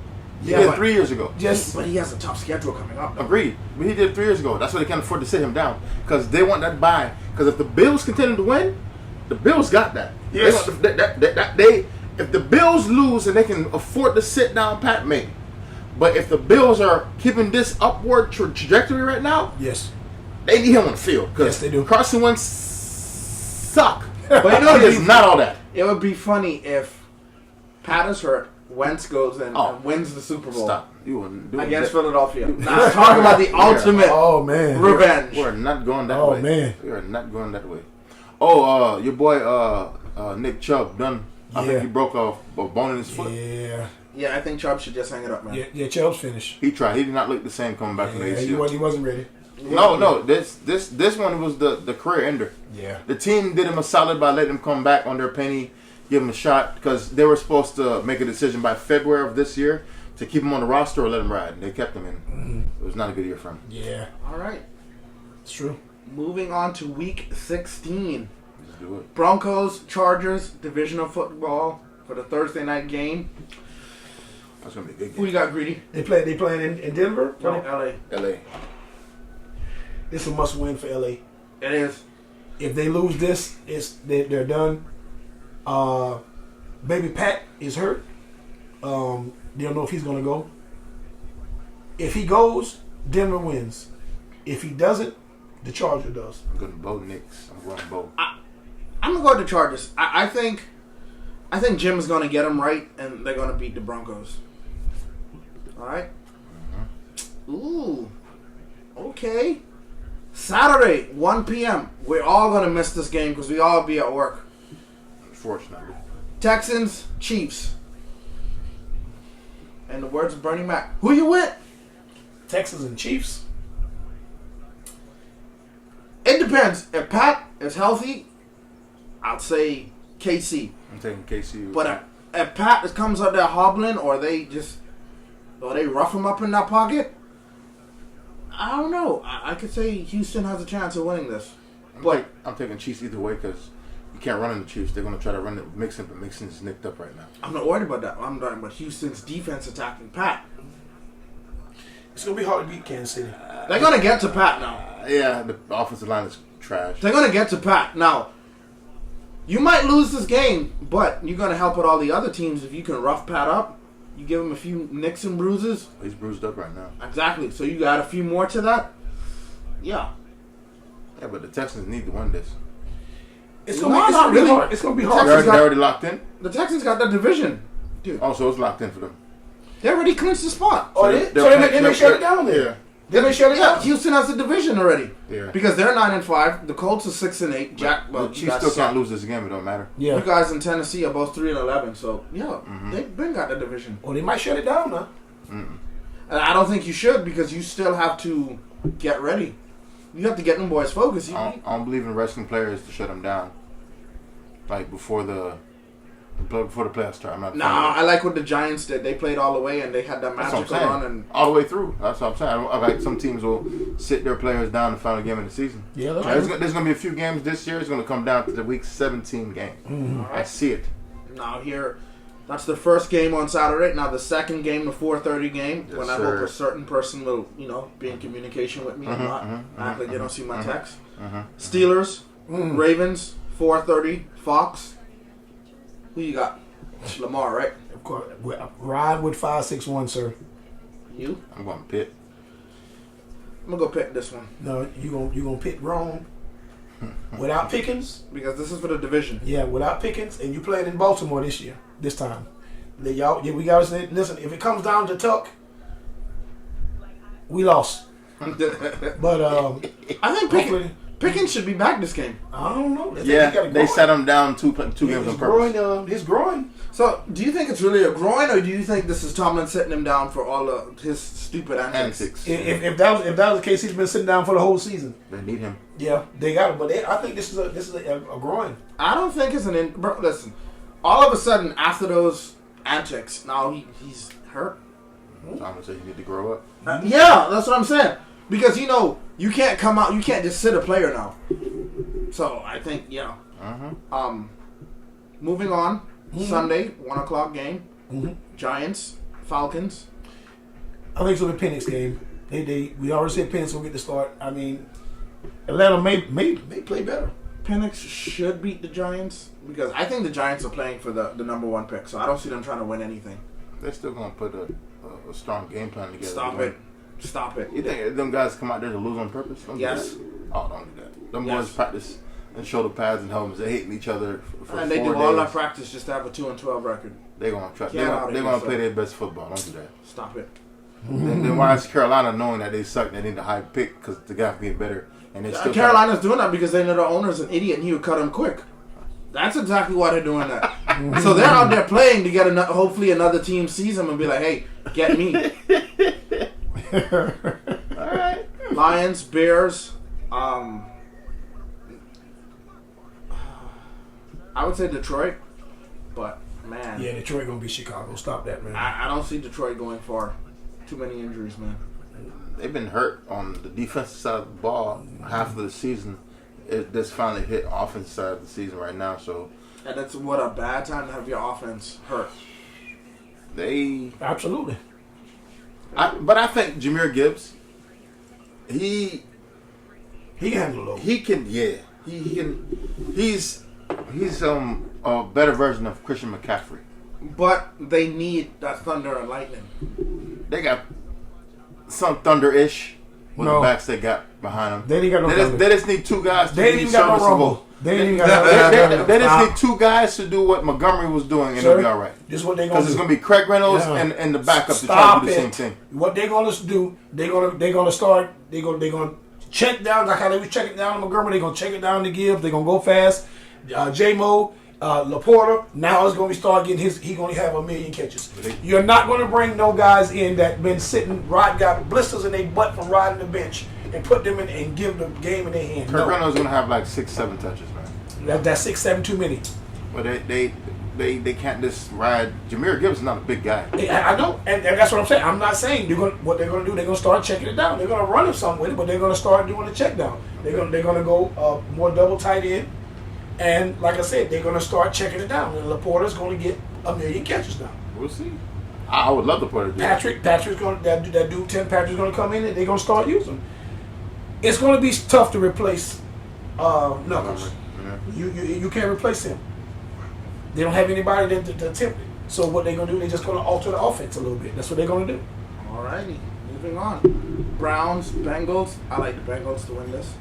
He
Yeah,
did
but-
3 years ago.
Just
But he has a tough schedule coming up.
Agreed. But he did it 3 years ago. That's why they can't afford to sit him down. Because they want that bye. Because if the Bills continue to win, the Bills got that.
Yes.
If the Bills lose and they can afford to sit down Pat, maybe. But if the Bills are keeping this upward trajectory right now,
yes.
they need him on the field.
Yes, they do.
Carson Wentz suck.
But you know,
he is not all that.
It would be funny if Pat is hurt, Wentz goes in and wins the Super Bowl.
Stop. You wouldn't do
Against
that.
Philadelphia. Now, I'm talking about the ultimate
Oh man.
revenge.
We're not going that
Oh,
way.
man.
We are not going that way. Oh, your boy Nick Chubb done. I
Yeah.
think he broke a bone in his foot.
Yeah.
Yeah, I think Chubb should just hang it up, man.
Yeah, Chubb's finished.
He tried. He did not look the same coming back from the
Yeah,
ACL.
he wasn't ready.
No. This one was the career ender.
Yeah.
The team did him a solid by letting him come back on their penny, give him a shot, because they were supposed to make a decision by February of this year to keep him on the roster or let him ride. And they kept him in. It was not a good year for him.
Yeah.
All right.
It's true.
Moving on to Week 16.
Let's do it.
Broncos, Chargers, divisional football for the Thursday night game.
That's gonna be a good
Who you
game.
got, Greedy?
They playing in Denver.
No, LA.
LA.
It's a must win for LA.
It is.
If they lose this, they're done. Baby Pat is hurt. They don't know if he's gonna go. If he goes, Denver wins. If he doesn't, the Charger does.
I'm going to Bo Nix. I'm going Bo.
I'm gonna go with the Chargers. I think Jim is gonna get them right, and they're gonna beat the Broncos. All right. Ooh. Okay. Saturday, 1 p.m. We're all gonna miss this game because we all be at work.
Unfortunately.
Texans, Chiefs. And the words of Bernie Mac. Who you with?
Texans and Chiefs.
It depends. If Pat is healthy, I'd say KC.
I'm taking KC.
But if Pat comes up there hobbling, or they rough him up in that pocket, I don't know. I could say Houston has a chance of winning this. But
I'm taking Chiefs either way because you can't run in the Chiefs. They're going to try to run it Mixon, but Mixon's nicked up right now.
I'm not worried about that. I'm talking about Houston's defense attacking Pat.
It's gonna be hard to beat Kansas City.
They're going to get to Pat now.
Yeah, the offensive line is trash.
They're going to get to Pat. Now, you might lose this game, but you're going to help out all the other teams if you can rough Pat up. You give him a few nicks and bruises.
He's bruised up right now.
Exactly. So you got a few more to that? Yeah.
Yeah, but the Texans need to win this.
It's
No,
gonna
not
be
really.
hard. It's gonna be hard.
They're
Texans
already,
got-
locked in?
The Texans got that division. Dude,
Also, it's locked in for them.
they already clinched the spot.
Oh, they may shut it down there. They may shut it
Yeah,
down.
Houston has the division already.
Yeah.
Because they're 9-5. The Colts are 6-8. Jack, well,
the
you
Chiefs
guys
still
suck.
can't lose this game. It don't matter.
Yeah.
You guys in Tennessee are both 3-11. So yeah, they've been got the division.
Well, they might shut it down now.
And I don't think you should because you still have to get ready. You have to get them boys focused.
I don't believe in wrestling players to shut them down. Like before the playoffs start. I'm not.
Nah, I like what the Giants did. They played all the way and they had that
That's what I'm
magical
saying.
run. And
All the way through. That's what I'm saying. I like some teams will sit their players down the final game of the season.
Yeah, that's
There's
true.
going to be a few games this year. It's going to come down to the week 17 game. I see it.
now here, that's the first game on Saturday. Now the second game, the 4:30 game,
Yes,
when I
sir.
hope a certain person will, be in communication with me and not act like they don't see my text. Steelers, Ravens, 4:30, Fox. Who you got? Lamar, right?
Of course, ride with 5-6-1, sir.
You?
I'm going Pitt.
I'm gonna go pick this one
No, you gonna pick wrong. Without Pickens,
because this is for the division.
yeah, without Pickens, and you playing in Baltimore this time. Y'all, yeah, we gotta say, listen. If it comes down to Tuck, we lost. But
I think
hopefully,
Pickens should be back this game.
I don't know.
Yeah, they sat him down two games
his
on
groin.
purpose.
His groin.
So, do you think it's really a groin, or do you think this is Tomlin setting him down for all of his stupid antics?
Antics.
If that was the case, he's been sitting down for the whole season.
They need him.
Yeah, they got it. But I think this is a groin.
I don't think it's an. Bro, listen, all of a sudden after those antics, now he's hurt.
I'm going to say you need to grow up.
Yeah, that's what I'm saying. Because you can't come out, you can't just sit a player now. So I think moving on, Sunday 1:00 game, Giants, Falcons.
I think it's gonna be Penix game. We already said Penix will get the start. I mean, Atlanta may play better.
Penix should beat the Giants because I think the Giants are playing for the number one pick. So I don't see them trying to win anything.
They're still going to put a strong game plan together.
Stop it.
You think them guys come out there to lose on purpose? Don't do
Yes.
that. Oh, don't do that. Them
Yes.
boys practice and shoulder pads and helmets. They hating each other for
And they
4
do all
days.
that practice just to have a 2-12 record.
They're gonna try.
Get out of
They're
here,
gonna
son.
play their best football. Don't do that.
Stop it.
Then why is Carolina knowing that they suck? They need a high pick because the guy's being better, and they still
Carolina's doing that because they know the owner's an idiot and he would cut him quick. That's exactly why they're doing that. So they're out there playing to get hopefully another team sees them and be like, hey, get me.
All right.
Lions, Bears. I would say Detroit, but man,
Yeah, Detroit gonna be Chicago. Stop that, man.
I don't see Detroit going far. Too many injuries, man.
They've been hurt on the defensive side of the ball half of the season. It's finally hit offensive side of the season right now. So
And it's what a bad time to have your offense hurt.
they,
Absolutely.
but I think Jahmyr Gibbs,
He can handle those.
he can, yeah, he can. He's a better version of Christian McCaffrey.
But they need that thunder and lightning.
They got some thunder-ish with
No.
the backs they got behind them.
They ain't got no thunder.
They just need two guys to
They ain't
be
even got no
serviceable.
rumble. They ain't even got no
They just
Stop.
need two guys to do what Montgomery was doing, and
Sir,
it'll be all right.
This is what they gonna
Because
do.
it's going to be Craig Reynolds
Yeah.
and the backup to try
Stop
to do the same
it.
thing.
What they gonna do? They gonna start. They gonna check down like how they was checking down to Montgomery. They gonna check it down to Gibbs. They gonna go fast. J-Mo, Laporta. Now it's gonna be start getting his. He gonna have 1,000,000 catches. You're not gonna bring no guys in that been sitting, got blisters in their butt from riding the bench, and put them in and give the game in their hand.
Craig
No.
Reynolds is going to have like 6-7 touches, man.
That's 6-7 too many.
But they can't just ride. Jahmyr Gibbs is not a big guy.
I know, and that's what I'm saying. I'm not saying what they're gonna do. They're gonna start checking it down. They're gonna run him some with it, but they're gonna start doing the check down. They're gonna go more double tight end, and like I said, they're gonna start checking it down. And Laporta's gonna get 1,000,000 catches now.
We'll see. I would love to put it there.
Patrick's gonna that dude Tim Patrick's gonna come in and they're gonna start using him. It's gonna be tough to replace Knuckles.
Yeah.
You can't replace him. They don't have anybody to attempt it. So what they're gonna do? They're just gonna alter the offense a little bit. That's what they're gonna do.
Alrighty, moving on. Browns, Bengals. I like the Bengals to win this.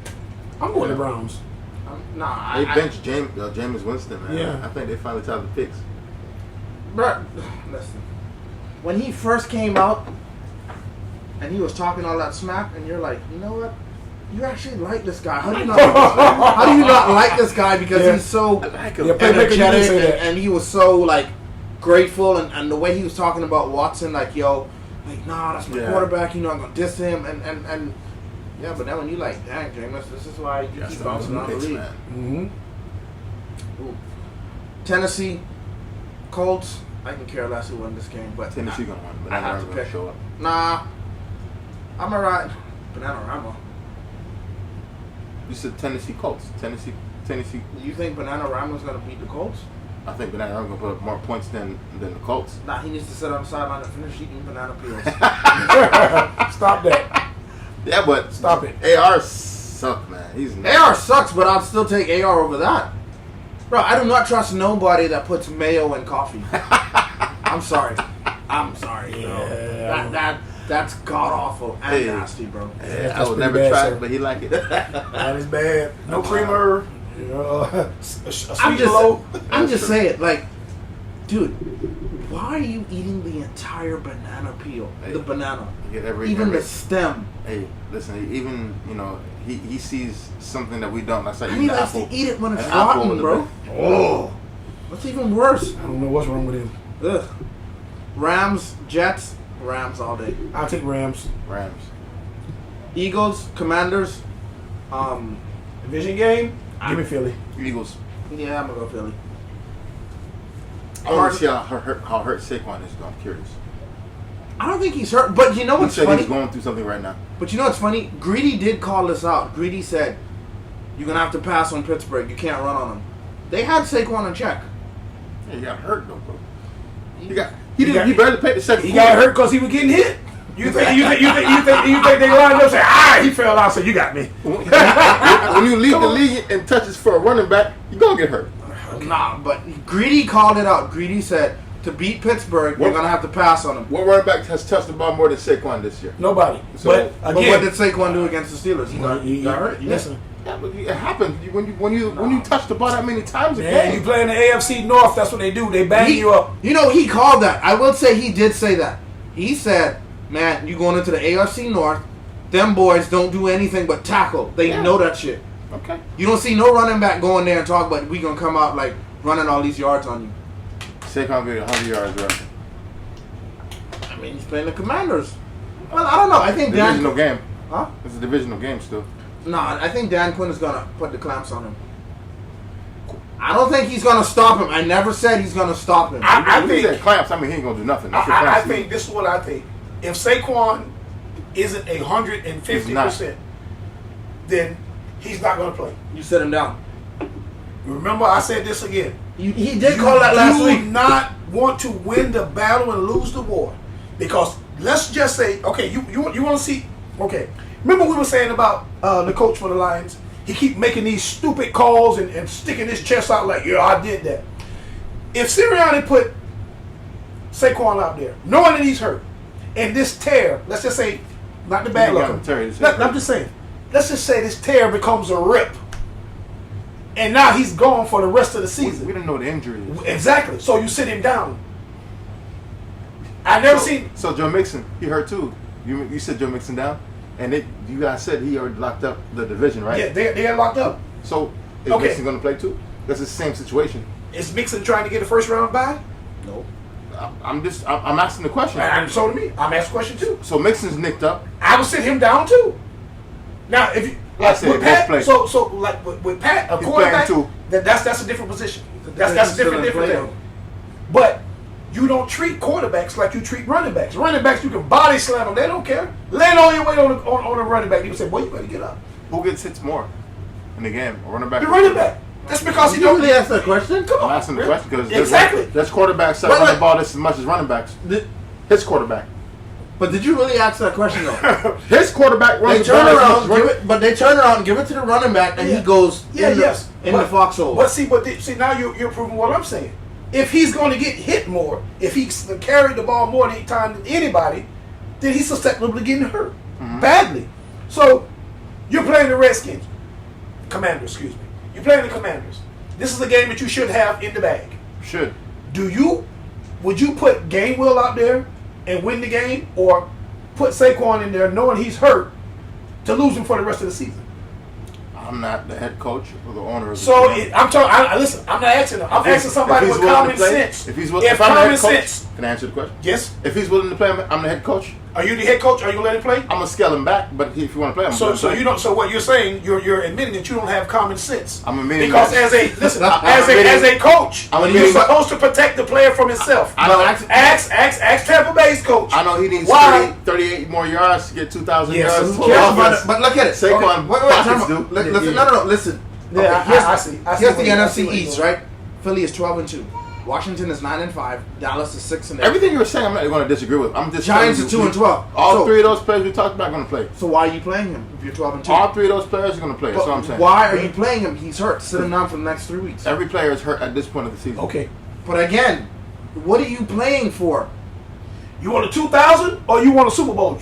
I'm going to Browns.
Nah,
They benched Jameis Winston, man.
Yeah.
I think they finally tried to fix.
Bruh, listen. When he first came out and he was talking all that smack, and you're like, you know what? You actually like this guy. How do you not like this guy? How do you not like this guy? Because
Yeah.
he's so
like him.
Yeah, Playmaker, you didn't
energetic
say that.
and he was so like grateful, and the way he was talking about Watson, like, yo, like, nah, that's my
Yeah.
quarterback. You know, I'm gonna diss him, and yeah. But then when you like, dang, Jameis, this is why you keep bouncing around the
Picks,
league.
man.
Mm-hmm.
Ooh. Tennessee, Colts. I can care less who won this game, but
Tennessee gonna win, but
I
I
have to
gonna
pick.
show up.
Nah, I'm alright. Bananarama.
You said Tennessee Colts. Tennessee.
Do you think Bananarama's gonna beat the Colts?
I think Banana gonna put up more points than the Colts.
Nah, he needs to sit on the sideline and finish eating banana peels.
Stop that.
Yeah, but
Stop it.
AR suck, man. He's
AR sucks, but I'll still take AR over that. Bro, I do not trust nobody that puts mayo in coffee. I'm sorry.
Yeah.
That's god awful and
Hey.
nasty, bro.
Yeah,
That's
I would
pretty
never
bad,
try
sir.
it, but he like it.
That is bad. No creamer. A sweet
I'm
low.
just saying, like, dude, why are you eating the entire banana peel?
Hey.
The banana.
You get
Even the stem.
Hey, listen. Even he sees something that we don't. That's like
And he
eating
likes
apple.
to eat it when it's
An apple
rotten,
with
bro.
a bit. Oh,
What's even worse?
I don't know what's wrong with him.
Ugh. Rams, Jets, Rams all day.
I'll take Rams.
Rams.
Eagles, Commanders.
Division game. Give me Philly.
Eagles.
Yeah, I'm gonna go Philly.
I want to see how hurt Saquon is. I'm curious.
I don't think he's hurt, but you know
He
what's
said
funny?
he's going through something right now.
But you know what's funny? Greedy did call this out. Greedy said, "You're gonna have to pass on Pittsburgh. You can't run on them." They had Saquon in check.
Yeah, he got hurt though, bro.
got-
He barely played the second.
He
quarter.
got hurt because he was getting hit. You think they lined up and say, he fell out, so you got me.
When you lead the league in touches for a running back, you're gonna get hurt.
Nah, but Greedy called it out. Greedy said, to beat Pittsburgh, you're gonna have to pass on them.
What running back has touched the ball more than Saquon this year?
Nobody.
So-
but
But what
again,
did Saquon do against the Steelers? He got hurt.
listen,
Yeah, but it happens when you touch the ball that many times a
Yeah, you
game.
play in the AFC North, that's what they do. They bang you up.
You know, he called that. I will say he did say that. He said, man, you going into the AFC North, them boys don't do anything but tackle. They know that shit.
Okay.
You don't see no running back going there and talk about we going to come out like running all these yards on you.
Saquon get 100 yards rushing.
I mean, he's playing the Commanders. Well, I don't know. I think
Divisional game.
Huh?
It's a divisional game still.
Nah, I think Dan Quinn is going to put the clamps on him. I don't think he's going to stop him. I never said he's going to stop him.
I
When he
think
said clamps, I mean he ain't gonna do nothing. That's what
I
clamps
think
mean.
this is what I think. If Saquon isn't 150%, then he's not going to play.
You sit him down.
Remember, I said this again.
He did call that last
You
week.
do not want to win the battle and lose the war, because let's just say, okay, you want to see, okay. Remember we were saying about the coach for the Lions? He keep making these stupid calls and sticking his chest out like, yeah, I did that. If Sirianni put Saquon out there, knowing that he's hurt, and this tear, let's just say, not the bad
He got
luck.
him tear, he just
I'm just saying, let's just say this tear becomes a rip, and now he's gone for the rest of the season.
We didn't know the injury is.
Exactly. So you sit him down. I never seen.
So Joe Mixon, he hurt too. You said Joe Mixon down, and you guys said he already locked up the division, right?
Yeah, they are locked up.
So is
Okay.
Mixon going to play too? That's the same situation.
Is Mixon trying to get a first round bye?
No.
I'm asking the question.
And so to me, I'm asking a question too.
So Mixon's nicked up.
I would sit him down too. Now, if you
I said
with
both
Pat,
play.
so like with Pat, a
He's
quarterback,
playing too.
that's a different position. That's a different
Still in play,
thing. But you don't treat quarterbacks like you treat running backs. Running backs, you can body slam them. They don't care. Land all your weight on a running back. You can say, boy, you better get up.
Who gets hits more in the game? A running back.
The running back. That's because he
You
don't
really asked that question?
Come
I'm
on.
asking the question because
Exactly.
there's quarterbacks that
Wait,
run
wait.
the ball just as much as running backs. His quarterback.
But did you really ask that question though?
His quarterback runs
They
the ball
turn
as
around,
much as
give it, but they turn around and give it to the running back, and
Yeah.
he goes
Yeah,
in,
yes.
in the foxhole.
But see, now you're proving what I'm saying. If he's going to get hit more, if he's carried the ball more time than anybody, then he's susceptible to getting hurt badly. So you're playing the Redskins, Commanders. Excuse me. You're playing the Commanders. This is a game that you should have in the bag.
Should.
Would you put Gainwell out there and win the game, or put Saquon in there knowing he's hurt to lose him for the rest of the season?
I'm not the head coach or the owner of the
So
team.
I'm talking. Listen, I'm not asking him. I'm asking somebody
If
with
he's willing
common
to play,
sense.
If he's willing,
If
if I'm the
common
head coach,
sense.
can I answer the question?
Yes.
If he's willing to play, I'm the head coach.
Are you the head coach? Are you gonna let him play?
I'm gonna scale him back, but if you want to play, I'm
So
gonna play.
you don't. So what you're saying? You're admitting that you don't have common sense.
I'm admitting
because
that.
as a coach,
I'm
you're
admitting that.
supposed to protect the player from himself.
I know.
Ask Tampa Bay's coach.
I know he needs
Why?
38 more yards to get 2,000
Yes,
yards.
who
for
cares
Yes,
about
offense.
but look at it.
Saquon
wait,
pockets
time out.
do.
Listen, no, listen.
Yeah,
Okay, here's
I see.
here's the
I
NFC
see where you're
East,
going.
right? Philly is 12-2. Washington is 9-5. Dallas is 6-8.
Everything you're saying, I'm not going to disagree with. I'm just
Giants
telling
are
you,
2-12.
All
So-
three of those players we talked about are going to play.
So why are you playing him if you're 12-2?
All three of those players are going to play. That's
But
what I'm saying.
why are you playing him? He's hurt. Sit him down for the next 3 weeks.
Every player is hurt at this point of the season.
Okay.
But again, what are you playing for?
You want a 2,000 or you want a Super Bowl?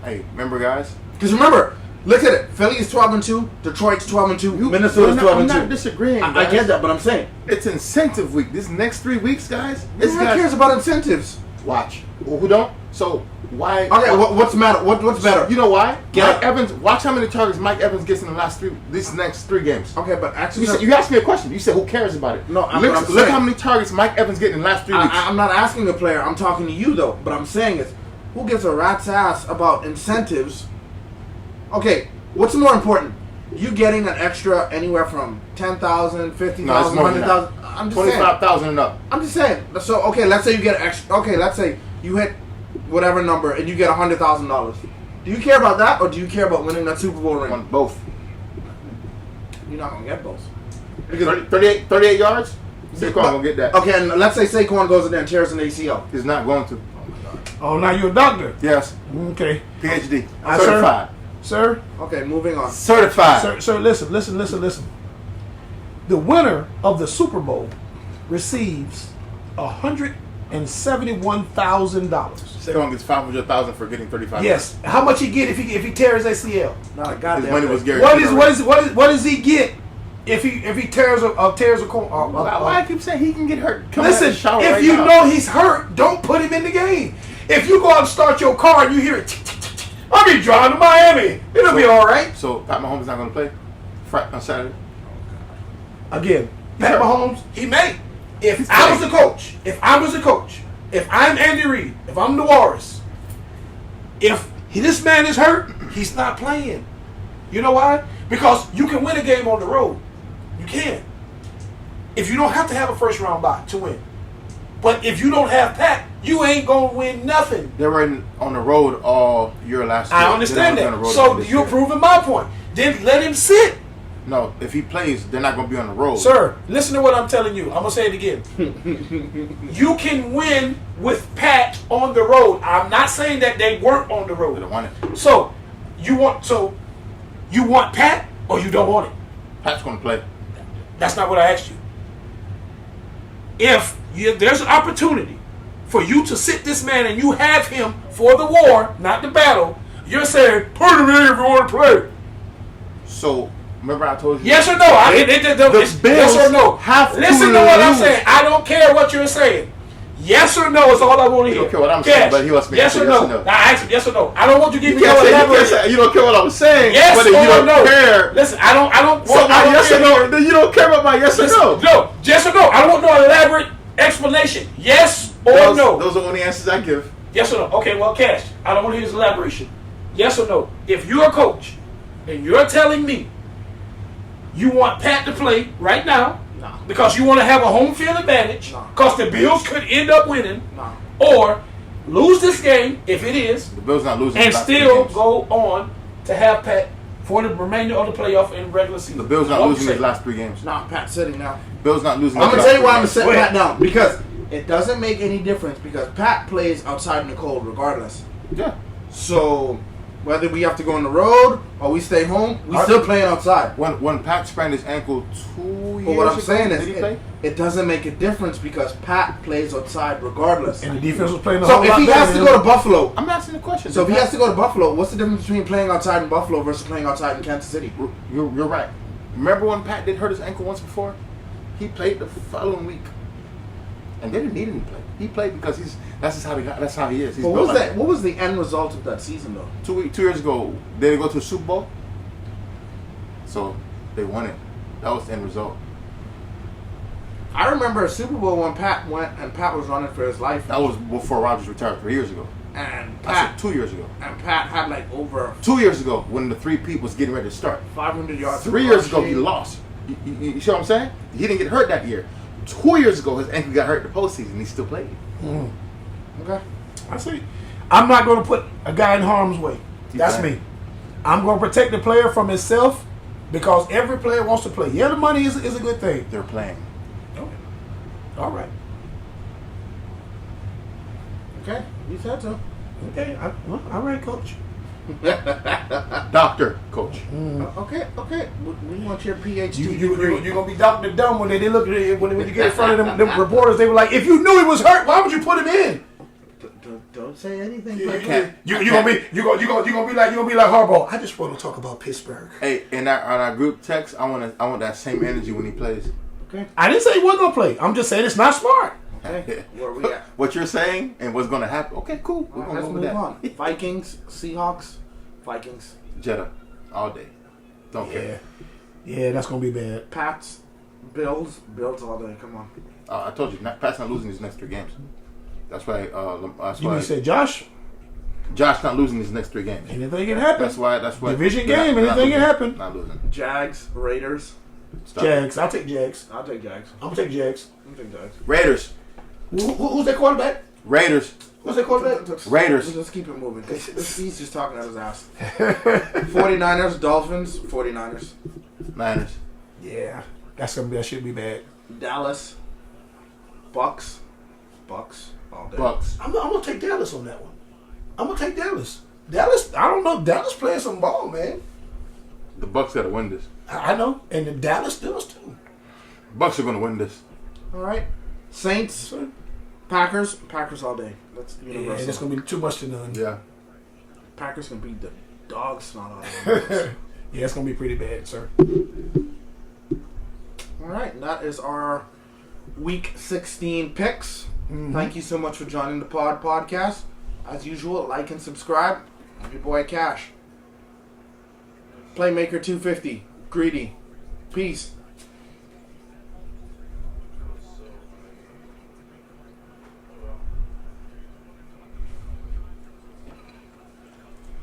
Hey, remember, guys?
Because remember, look at it. Philly is 12-2. Detroit's 12-2. Minnesota's 12-2.
I'm not disagreeing.
I
guys.
get that, but I'm saying.
It's incentive week. This next 3 weeks, guys.
Who cares about incentives?
Watch. Well, who don't? So why?
Okay, what's the matter? What's better?
You know why?
Get
Mike
up.
Evans. Watch how many targets Mike Evans gets in the last these next 3 games.
Okay, but actually,
You asked me a question. You said who cares about it?
No, I'm-
look,
what I'm
look
saying-
how many targets Mike Evans get in the last 3 weeks.
I'm not asking the player. I'm talking to you though. But I'm saying is, who gives a rat's ass about incentives? Okay, what's more important? You getting an extra anywhere from 10,000, 50,000,
No, it's more than
100,000. I'm just saying.
25,000 and up.
I'm just saying. So okay, let's say you get an extra. Okay, let's say you hit whatever number and you get $100,000. Do you care about that, or do you care about winning that Super Bowl ring?
On both.
You're not gonna get both.
38 yards. Saquon gonna get that.
Okay, and let's say Saquon goes in there and tears an ACL.
He's not going to.
Oh, now you're a doctor.
Yes.
Okay.
PhD.
Sir?
Certified.
Sir,
Okay, moving on.
Certified.
sir, listen. The winner of the Super Bowl receives $171,000.
Saquon gets $500,000 for getting 35.
Yes. How much he get if he tears ACL?
Not a
His
goddamn
money
thing.
was guaranteed.
What does he get if he tears a corner?
Why I keep saying he can get hurt? Come out
Listen,
of the shower
if
right
you
now.
know he's hurt, don't put him in the game. If you go out and start your car and you hear it, I'll be driving to Miami. It'll be all right.
So Pat Mahomes is not going to play on Saturday.
Again, Pat
Sure.
Mahomes, he may. If
He's
I was
playing.
the coach, if I'm Andy Reid, if I'm Noaris, if this man is hurt, he's not playing. You know why? Because you can win a game on the road. You can. If you don't have to have a first round bye to win. But if you don't have Pat, you ain't going to win nothing.
They were on the road all year last year.
I understand
They're not on the
that.
road
So
this
you're
year.
proving my point. Then let him sit.
No, if he plays, they're not going to be on the road.
Sir, listen to what I'm telling you. I'm going to say it again. You can win with Pat on the road. I'm not saying that they weren't on the
They
road.
don't want it.
So you want Pat or you don't want it?
Pat's going to play.
That's not what I asked you. If there's an opportunity for you to sit this man and you have him for the war, not the battle, you're saying, put him in if you want to play.
So, remember I told you?
Yes or no? Yes
Bills
or no?
have to
Listen to what I'm
lose.
saying. I don't care what you're saying. Yes or no is all I want to hear.
don't care what I'm saying, but he wants me to
yes
say
or
yes
no.
or no.
Now I asked him yes or no. I don't want you to give
You
me
can't
no
say,
elaborate.
you don't care what I'm saying,
Yes
but
or
if you don't
no?
care.
Listen, I don't
So,
want I don't
yes or
care
no?
here.
Then you don't care about my yes or
Listen,
no.
no, yes or no. I don't want no elaborate explanation. Yes or no.
Those are the only answers I give.
Yes or no? Okay, well, Cash, I don't want to hear his elaboration. Yes or no? If you're a coach and you're telling me you want Pat to play right now
No.
because you want to have a home field advantage
No.
because the Bills could end up winning
No.
or lose this game, if it is,
The Bills not losing.
and
the last three
still
games.
go on to have Pat for the remainder of the playoff and regular season.
The Bills not
What
losing
you
his
say?
last 3 games.
Nah, Pat's sitting now.
Bills not losing.
I'm
his
gonna
last
tell you why I'm
three
gonna
games.
sit Pat down because it doesn't make any difference because Pat plays outside in the cold regardless.
Yeah.
So whether we have to go on the road or we stay home, we still playing outside.
When Pat sprained his ankle 2 years
But what I'm
ago,
saying
did he play?
is, it doesn't make a difference because Pat plays outside regardless.
And the defense was playing a
So
whole
if
lot
he
better
has to
than
go
him.
to Buffalo,
I'm asking the question.
so if he has to go to Buffalo, what's the difference between playing outside in Buffalo versus playing outside in Kansas City?
You're right. Remember when Pat did hurt his ankle once before? He played the following week, and they didn't need him to play. He played because that's how he is. He's
But
built like that.
what was the end result of that season though?
2 years ago, they didn't go to the Super Bowl, so they won it. That was the end result.
I remember a Super Bowl when Pat went and Pat was running for his life.
That was before Rodgers retired 3 years ago.
And
I
Pat
said 2 years ago.
and Pat had like over
2 years ago, when the 3P was getting ready to start.
500 yards.
3 years ago, he lost. You see what I'm saying? He didn't get hurt that year. 2 years ago, his ankle got hurt in the postseason. He still played.
Okay.
I see. I'm not going to put a guy in harm's way. That's
Okay.
me. I'm going to protect the player from himself because every player wants to play. Yeah, the money is a good thing.
They're playing.
Okay. All right.
Okay. You said so.
Okay. Well, all right, coach.
Doctor, coach.
Okay. We want your PhD
You're
degree.
going to be Dr. Dumb when they look at it. When you get in front of them reporters, they were like, if you knew he was hurt, why would you put him in?
Don't say anything.
You're
But
gonna be like Harbaugh. I just want to talk about Pittsburgh.
Hey, on our group text, I want that same energy when he plays.
okay.
I didn't say he wasn't gonna play. I'm just saying it's not smart.
Okay. Where we at?
What you're saying and what's going to happen. Okay, cool. We're going to
Let's
go with
move
that.
on. Vikings, Seahawks, Vikings,
Jetta, all day. Don't care.
Yeah, that's gonna be bad.
Pats, Bills all day. Come on.
I told you, Pat's not losing his next 3 games. That's why. That's
You
why
mean say Josh?
Josh not losing his next 3 games.
Anything can happen.
That's why.
Division
they're
game,
they're
anything can
losing.
happen.
Not losing.
Jags, Raiders.
Stop.
Jags. I'll take Jags.
I'll take Jags.
I'm gonna take Jags.
I'll take Jags.
Raiders.
Who's that quarterback?
Raiders.
Who's that quarterback?
Raiders.
Let's keep it moving. He's just talking out his ass. 49ers, Dolphins, 49ers.
Niners.
Yeah, that should be bad.
Dallas, Bucks all day.
Bucks.
I'm gonna take Dallas on that one. I'm gonna take Dallas. Dallas. I don't know. Dallas playing some ball, man.
The Bucks got to win this.
I know, and the Dallas does too.
Bucks are going to win this.
All right. Saints, Packers all day. That's
Yeah,
universal.
it's gonna be too much to none.
Yeah.
Packers can beat the dog snot out of them.
Yeah, it's gonna be pretty bad, sir.
All right, that is our Week 16 picks. Thank you so much for joining the podcast. As usual, like and subscribe. I'm your boy Cash. Playmaker 250. Greedy. Peace.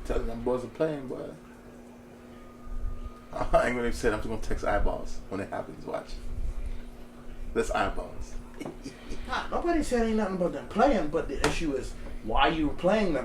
Telling them boys are playing, but I ain't gonna say it. I'm just gonna text eyeballs when it happens. Watch. That's eyeballs.
Nobody said ain't nothing about them playing, but the issue is why you were playing them.